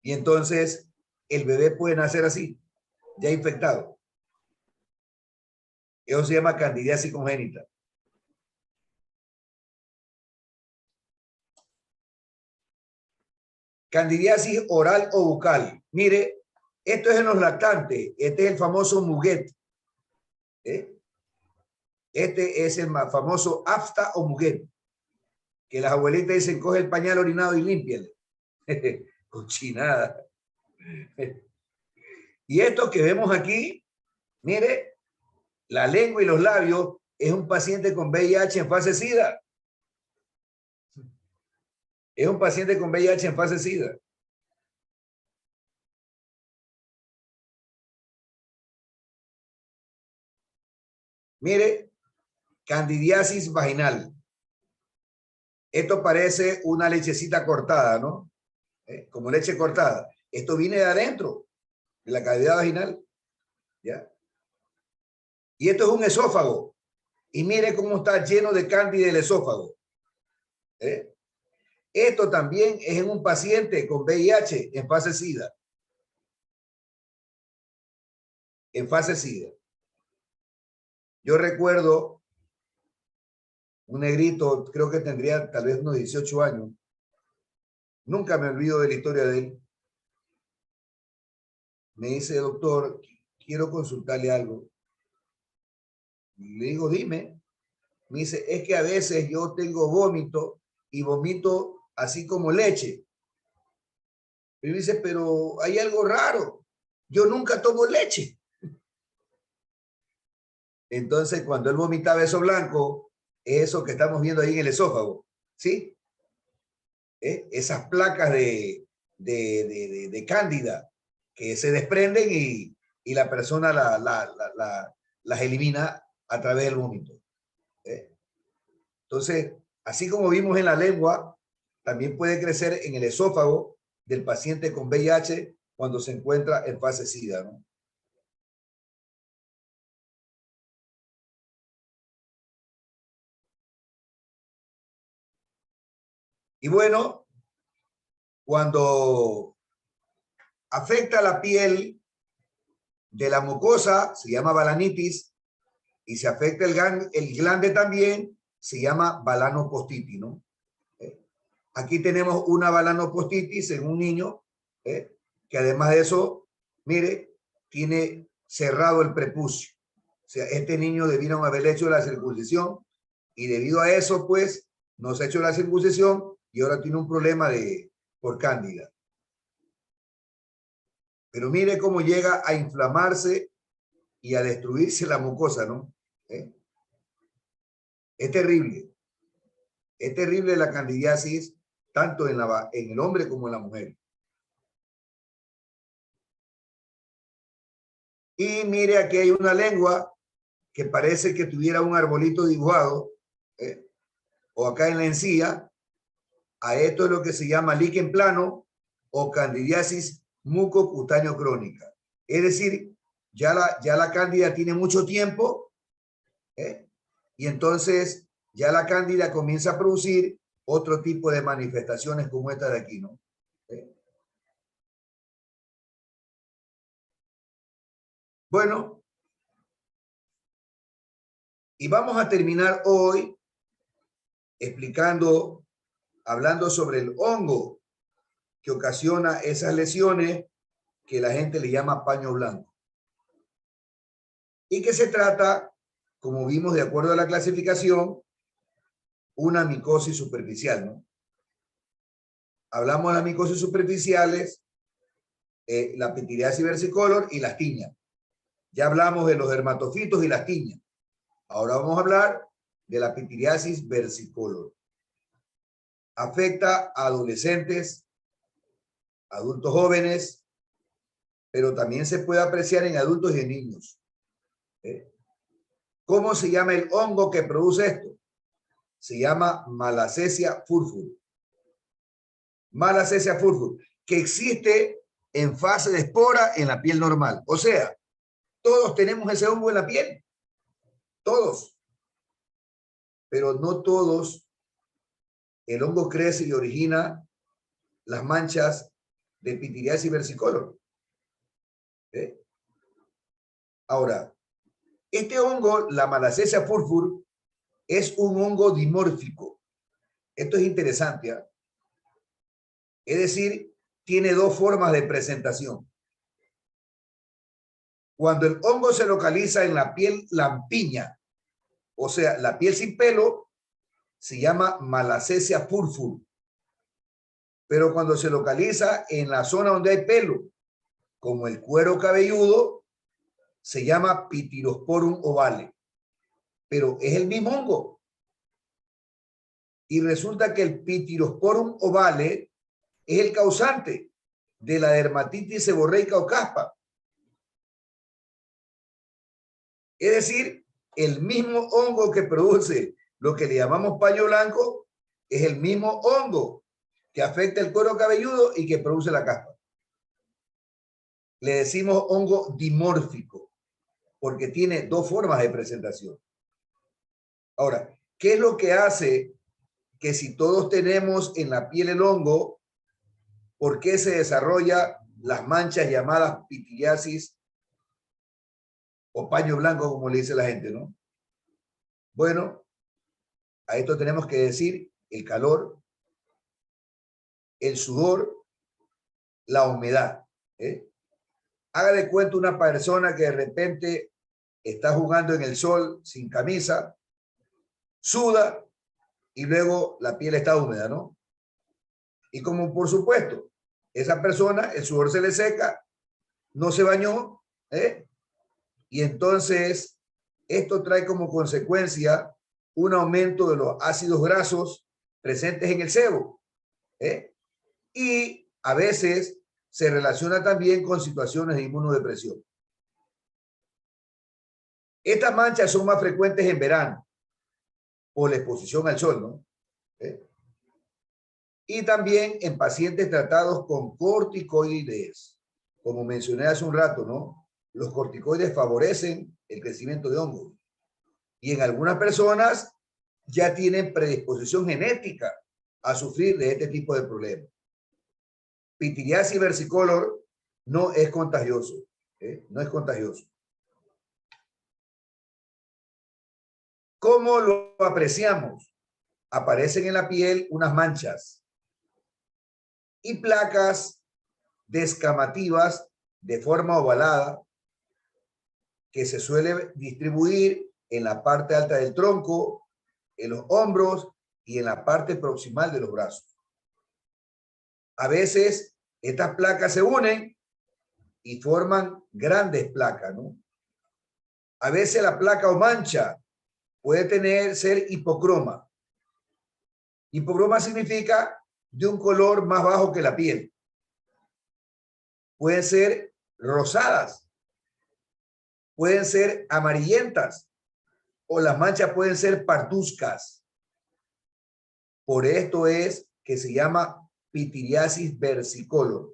A: Y entonces el bebé puede nacer así, ya infectado. Eso se llama candidiasis congénita. Candidiasis oral o bucal. Mire, esto es en los lactantes. Este es el famoso Muguet. Este es el más famoso afta o Muguet. Que las abuelitas dicen, coge el pañal orinado y límpiale. Cochinada. Y esto que vemos aquí, mire, la lengua y los labios, es un paciente con VIH en fase SIDA. Es un paciente con VIH en fase SIDA. Mire, candidiasis vaginal. Esto parece una lechecita cortada, ¿no? Como leche cortada. Esto viene de adentro, de la cavidad vaginal. ¿Ya? Y esto es un esófago. Y mire cómo está lleno de cándida el esófago. Esto también es en un paciente con VIH en fase SIDA. En fase SIDA. Yo recuerdo un negrito, creo que tendría tal vez unos 18 años. Nunca me olvido de la historia de él. Me dice, doctor, quiero consultarle algo. Le digo, dime. Me dice, es que a veces yo tengo vómito y vomito así como leche. Y me dice, pero hay algo raro. Yo nunca tomo leche. Entonces, cuando él vomitaba eso blanco, es eso que estamos viendo ahí en el esófago. ¿Sí? Esas placas de cándida que se desprenden y la persona las elimina a través del vómito. Entonces, así como vimos en la lengua, también puede crecer en el esófago del paciente con VIH cuando se encuentra en fase SIDA, ¿no? Y bueno, cuando afecta la piel de la mucosa, se llama balanitis, y se afecta el glande también, se llama balanopostitis, ¿no? Aquí tenemos una balanopostitis en un niño, que además de eso, mire, tiene cerrado el prepucio. O sea, este niño debieron haberle hecho la circuncisión y debido a eso, pues, no se ha hecho la circuncisión y ahora tiene un problema por cándida. Pero mire cómo llega a inflamarse y a destruirse la mucosa, ¿no? Es terrible. Es terrible la candidiasis, tanto en el hombre como en la mujer. Y mire, aquí hay una lengua que parece que tuviera un arbolito dibujado, o acá en la encía. A esto es lo que se llama líquen plano o candidiasis mucocutáneo crónica. Es decir, ya la cándida tiene mucho tiempo, y entonces ya la cándida comienza a producir otro tipo de manifestaciones como esta de aquí, ¿no? Bueno, y vamos a terminar hoy hablando sobre el hongo que ocasiona esas lesiones que la gente le llama paño blanco. Y que se trata, como vimos de acuerdo a la clasificación, una micosis superficial, ¿no? Hablamos de las micosis superficiales, la pitiriasis versicolor y las tiñas. Ya hablamos de los dermatofitos y las tiñas. Ahora vamos a hablar de la pitiriasis versicolor. Afecta a adolescentes, adultos jóvenes, pero también se puede apreciar en adultos y en niños. ¿Cómo se llama el hongo que produce esto? Se llama Malassezia furfura. Malassezia furfur, que existe en fase de espora en la piel normal. O sea, todos tenemos ese hongo en la piel. Todos. Pero no todos. El hongo crece y origina las manchas de pitiriasis versicolor. ¿Eh? Ahora, este hongo, la Malassezia furfur, es un hongo dimórfico. Esto es interesante, ¿eh? Es decir, tiene dos formas de presentación. Cuando el hongo se localiza en la piel lampiña, o sea, la piel sin pelo, se llama Malassezia furfur. Pero cuando se localiza en la zona donde hay pelo, como el cuero cabelludo, se llama Pityrosporum ovale. Pero es el mismo hongo. Y resulta que el Pityrosporum ovale es el causante de la dermatitis seborreica o caspa. Es decir, el mismo hongo que produce lo que le llamamos paño blanco es el mismo hongo que afecta el cuero cabelludo y que produce la caspa. Le decimos hongo dimórfico porque tiene dos formas de presentación. Ahora, ¿qué es lo que hace que si todos tenemos en la piel el hongo, por qué se desarrolla las manchas llamadas pitiriasis o paño blanco, como le dice la gente, ¿no? Bueno, a esto tenemos que decir el calor, el sudor, la humedad. Haga de cuenta una persona que de repente está jugando en el sol sin camisa, suda y luego la piel está húmeda, ¿no? Y como por supuesto, esa persona, el sudor se le seca, no se bañó, y entonces esto trae como consecuencia un aumento de los ácidos grasos presentes en el sebo. Y a veces se relaciona también con situaciones de inmunodepresión. Estas manchas son más frecuentes en verano por la exposición al sol, ¿no? Y también en pacientes tratados con corticoides. Como mencioné hace un rato, ¿no? Los corticoides favorecen el crecimiento de hongos. Y en algunas personas ya tienen predisposición genética a sufrir de este tipo de problemas. Pitiriasis versicolor no es contagioso. No es contagioso. ¿Cómo lo apreciamos? Aparecen en la piel unas manchas y placas descamativas de forma ovalada que se suele distribuir en la parte alta del tronco, en los hombros y en la parte proximal de los brazos. A veces estas placas se unen y forman grandes placas, ¿no? A veces la placa o mancha puede ser hipocroma. Hipocroma significa de un color más bajo que la piel. Pueden ser rosadas, pueden ser amarillentas o las manchas pueden ser parduzcas. Por esto es que se llama pitiriasis versicolor,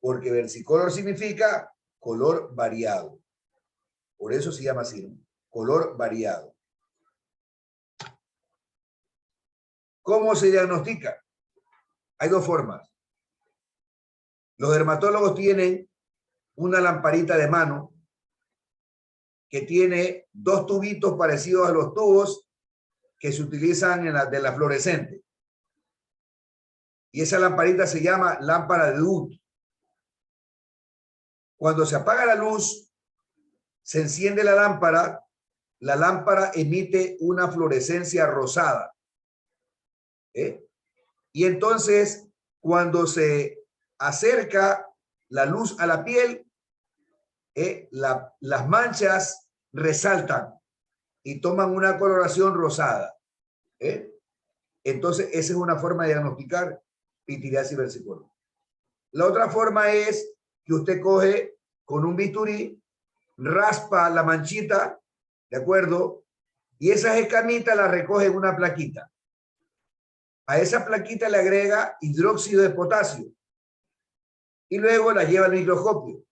A: porque versicolor significa color variado. Por eso se llama así, ¿no? Color variado. ¿Cómo se diagnostica? Hay dos formas. Los dermatólogos tienen una lamparita de mano que tiene dos tubitos parecidos a los tubos que se utilizan de la fluorescente. Y esa lamparita se llama lámpara de Dut. Cuando se apaga la luz, se enciende la lámpara emite una fluorescencia rosada. Y entonces, cuando se acerca la luz a la piel, las manchas resaltan y toman una coloración rosada. Entonces, esa es una forma de diagnosticar pitiriasis versicolor. La otra forma es que usted coge con un bisturí, raspa la manchita, ¿de acuerdo? Y esas escamitas las recoge en una plaquita. A esa plaquita le agrega hidróxido de potasio y luego la lleva al microscopio.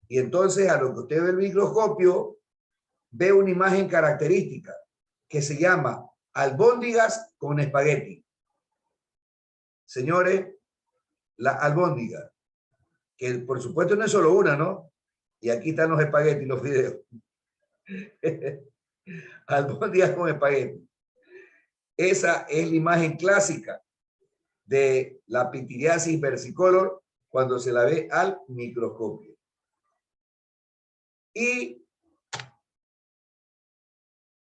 A: Y entonces a lo que usted ve el microscopio, ve una imagen característica que se llama albóndigas con espagueti. Señores, la albóndiga, que por supuesto no es solo una, ¿no? Y aquí están los espaguetis, los videos. Albóndigas con espagueti. Esa es la imagen clásica de la pitiriasis versicolor cuando se la ve al microscopio. ¿Y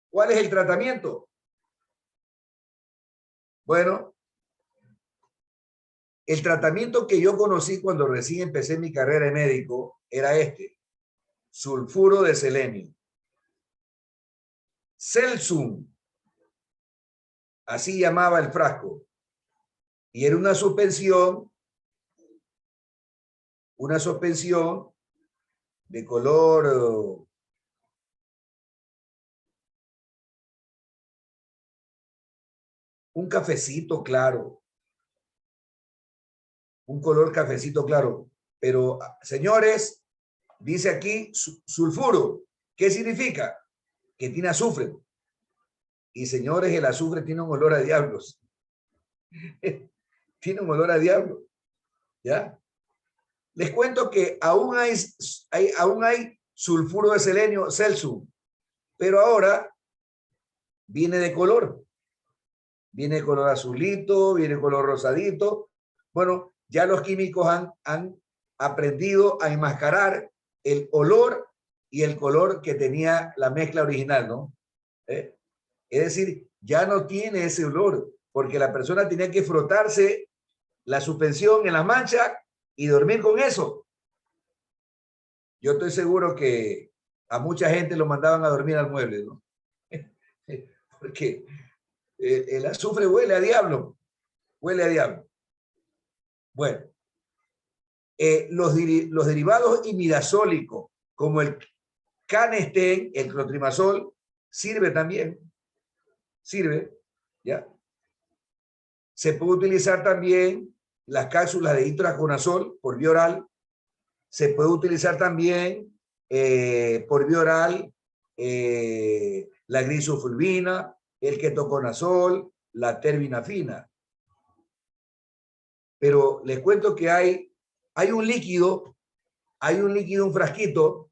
A: cuál es el tratamiento? Bueno, el tratamiento que yo conocí cuando recién empecé mi carrera de médico era este: sulfuro de selenio. Celsum, así llamaba el frasco. Y era una suspensión de color un cafecito claro, un color cafecito claro. Pero, señores, dice aquí sulfuro. ¿Qué significa? Que tiene azufre. Y, señores, el azufre tiene un olor a diablos. Tiene un olor a diablo. ¿Ya? Les cuento que aún hay sulfuro de selenio, Celsum, pero ahora viene de color. Viene de color azulito, viene de color rosadito. Bueno, ya los químicos han aprendido a enmascarar el olor y el color que tenía la mezcla original, ¿no? Es decir, ya no tiene ese olor, porque la persona tenía que frotarse la suspensión en la mancha y dormir con eso. Yo estoy seguro que a mucha gente lo mandaban a dormir al mueble, ¿no? Porque el azufre huele a diablo, huele a diablo. Bueno, los derivados imidazólicos, como el Canesten, el clotrimazol, sirve también, sirve, ¿ya? Se puede utilizar también las cápsulas de itraconazol por vía oral. Se puede utilizar también por vía oral la grisofulvina, el ketoconazol, la terbinafina. Pero les cuento que hay un líquido, un frasquito,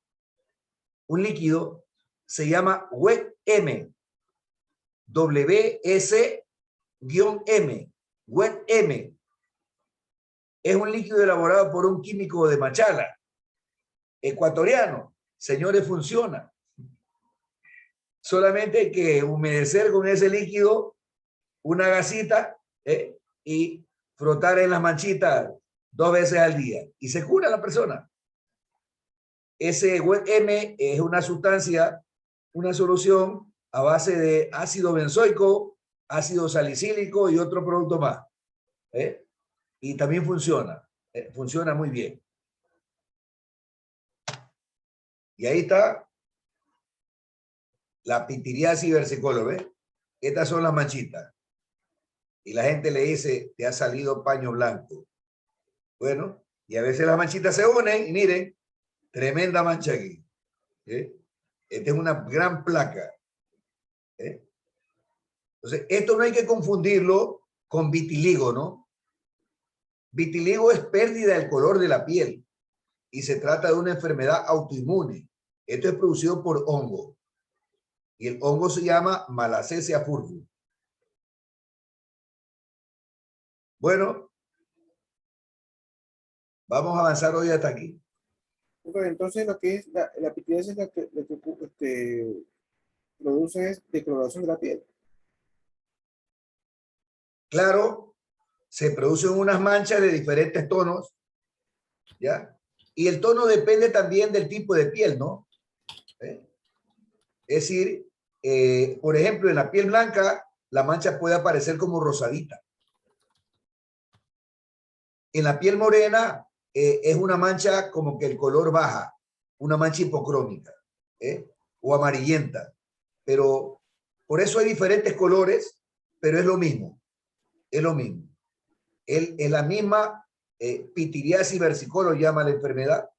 A: un líquido, se llama WET-M, WS-M, WET-M. Es un líquido elaborado por un químico de Machala, ecuatoriano. Señores, funciona. Solamente hay que humedecer con ese líquido una gasita y frotar en las manchitas 2 veces al día. Y se cura la persona. Ese WET-M es una sustancia, una solución a base de ácido benzoico, ácido salicílico y otro producto más. Y también funciona. Funciona muy bien. Y ahí está la pitiriasis versicolor, ¿ves? Estas son las manchitas. Y la gente le dice, te ha salido paño blanco. Bueno, y a veces las manchitas se unen y miren, tremenda mancha aquí. Esta es una gran placa. Entonces, esto no hay que confundirlo con vitiligo, ¿no? Vitiligo es pérdida del color de la piel y se trata de una enfermedad autoinmune. Esto es producido por hongo. Y el hongo se llama Malassezia furfur. Bueno, vamos a avanzar hoy hasta aquí.
E: Entonces, lo que es la pitiriasis, lo que produce es decoloración de la piel.
A: Claro, se producen unas manchas de diferentes tonos, ¿ya? Y el tono depende también del tipo de piel, ¿no? Es decir, por ejemplo, en la piel blanca, la mancha puede aparecer como rosadita. En la piel morena, es una mancha como que el color baja, una mancha hipocrómica, o amarillenta. Pero por eso hay diferentes colores, pero es lo mismo. Es lo mismo. Es la misma pitiriasis versicolor llama la enfermedad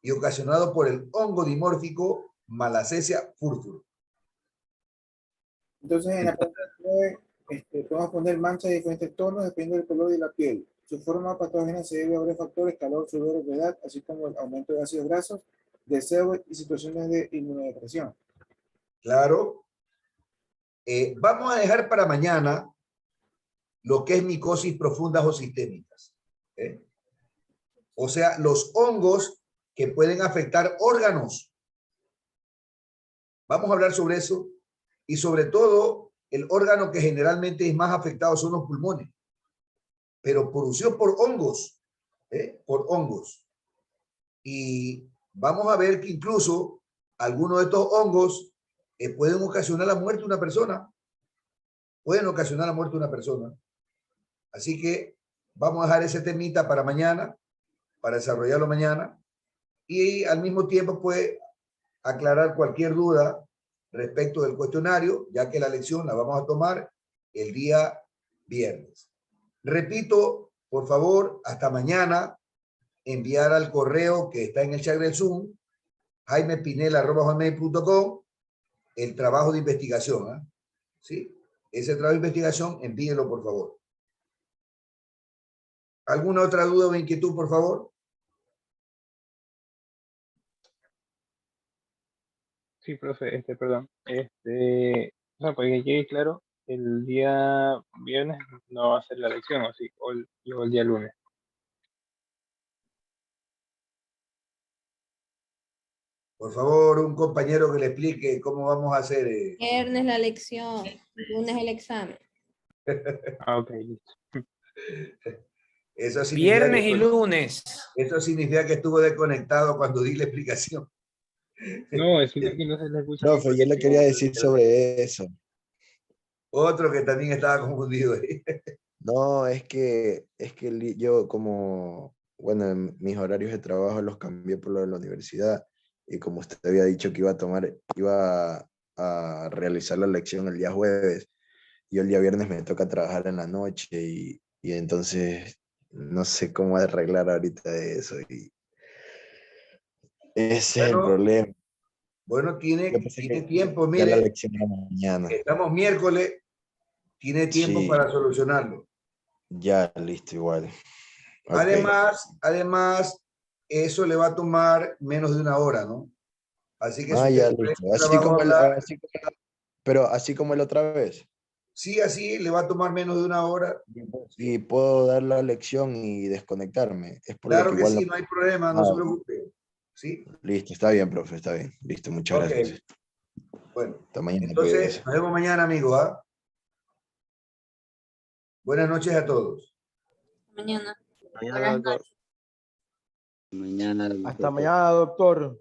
A: y ocasionado por el hongo dimórfico Malassezia furfur.
E: Entonces, en la pregunta 9, podemos poner manchas de diferentes tonos dependiendo del color de la piel. Su forma patógena se debe a varios factores: calor, sudor, humedad, así como el aumento de ácidos grasos, deseo y situaciones de inmunodepresión.
A: Claro. Vamos a dejar para mañana lo que es micosis profundas o sistémicas. O sea, los hongos que pueden afectar órganos. Vamos a hablar sobre eso y sobre todo el órgano que generalmente es más afectado son los pulmones, pero producido por hongos, por hongos. Y vamos a ver que incluso algunos de estos hongos pueden ocasionar la muerte de una persona. Pueden ocasionar la muerte de una persona. Así que vamos a dejar ese temita para mañana, para desarrollarlo mañana. Y al mismo tiempo, pues, aclarar cualquier duda respecto del cuestionario, ya que la lección la vamos a tomar el día viernes. Repito, por favor, hasta mañana, enviar al correo que está en el chat del Zoom, jaimepinela@hotmail.com, el trabajo de investigación. ¿Sí? Ese trabajo de investigación, envíelo, por favor. ¿Alguna otra duda o inquietud, por favor?
I: Sí, profe, perdón. O sea, porque quede claro, el día viernes no va a ser la lección, ¿o sí? O el día lunes.
A: Por favor, un compañero que le explique cómo vamos a hacer.
G: Viernes la lección, lunes el examen.
I: Ah, ok, listo.
A: Eso significa
J: Viernes y lunes.
A: Eso significa que estuvo desconectado cuando di la explicación.
I: No, es que no se le escucha.
B: Profe, yo le quería decir sobre eso.
A: Otro que también estaba confundido ahí.
B: No, es que yo como, bueno, en mis horarios de trabajo los cambié por lo de la universidad y como usted había dicho que iba a realizar la lección el día jueves, yo el día viernes me toca trabajar en la noche y entonces no sé cómo arreglar ahorita eso y ese es el problema.
A: Bueno, tiene tiempo,
B: Ya la
A: mire.
B: lección era mañana.
A: Estamos miércoles, tiene tiempo
B: Sí.
A: para solucionarlo.
B: Ya, listo, igual. Okay.
A: Además, eso le va a tomar menos de una hora, ¿no? Así que si
B: ya,
A: usted
B: listo. Pero así como la otra vez.
A: Sí, así le va a tomar menos de una hora.
B: Y puedo dar la lección y desconectarme. Es por
A: Claro
B: lo que
A: que
B: igual
A: sí, no hay problema, no se preocupe. ¿Sí?
B: Listo, está bien, profe, está bien. Listo, muchas gracias.
A: Bueno,
B: hasta mañana.
A: Entonces, nos vemos mañana, amigos. Buenas noches a todos.
F: Mañana.
D: Mañana, doctor.
K: Mañana.
L: Hasta mañana, doctor.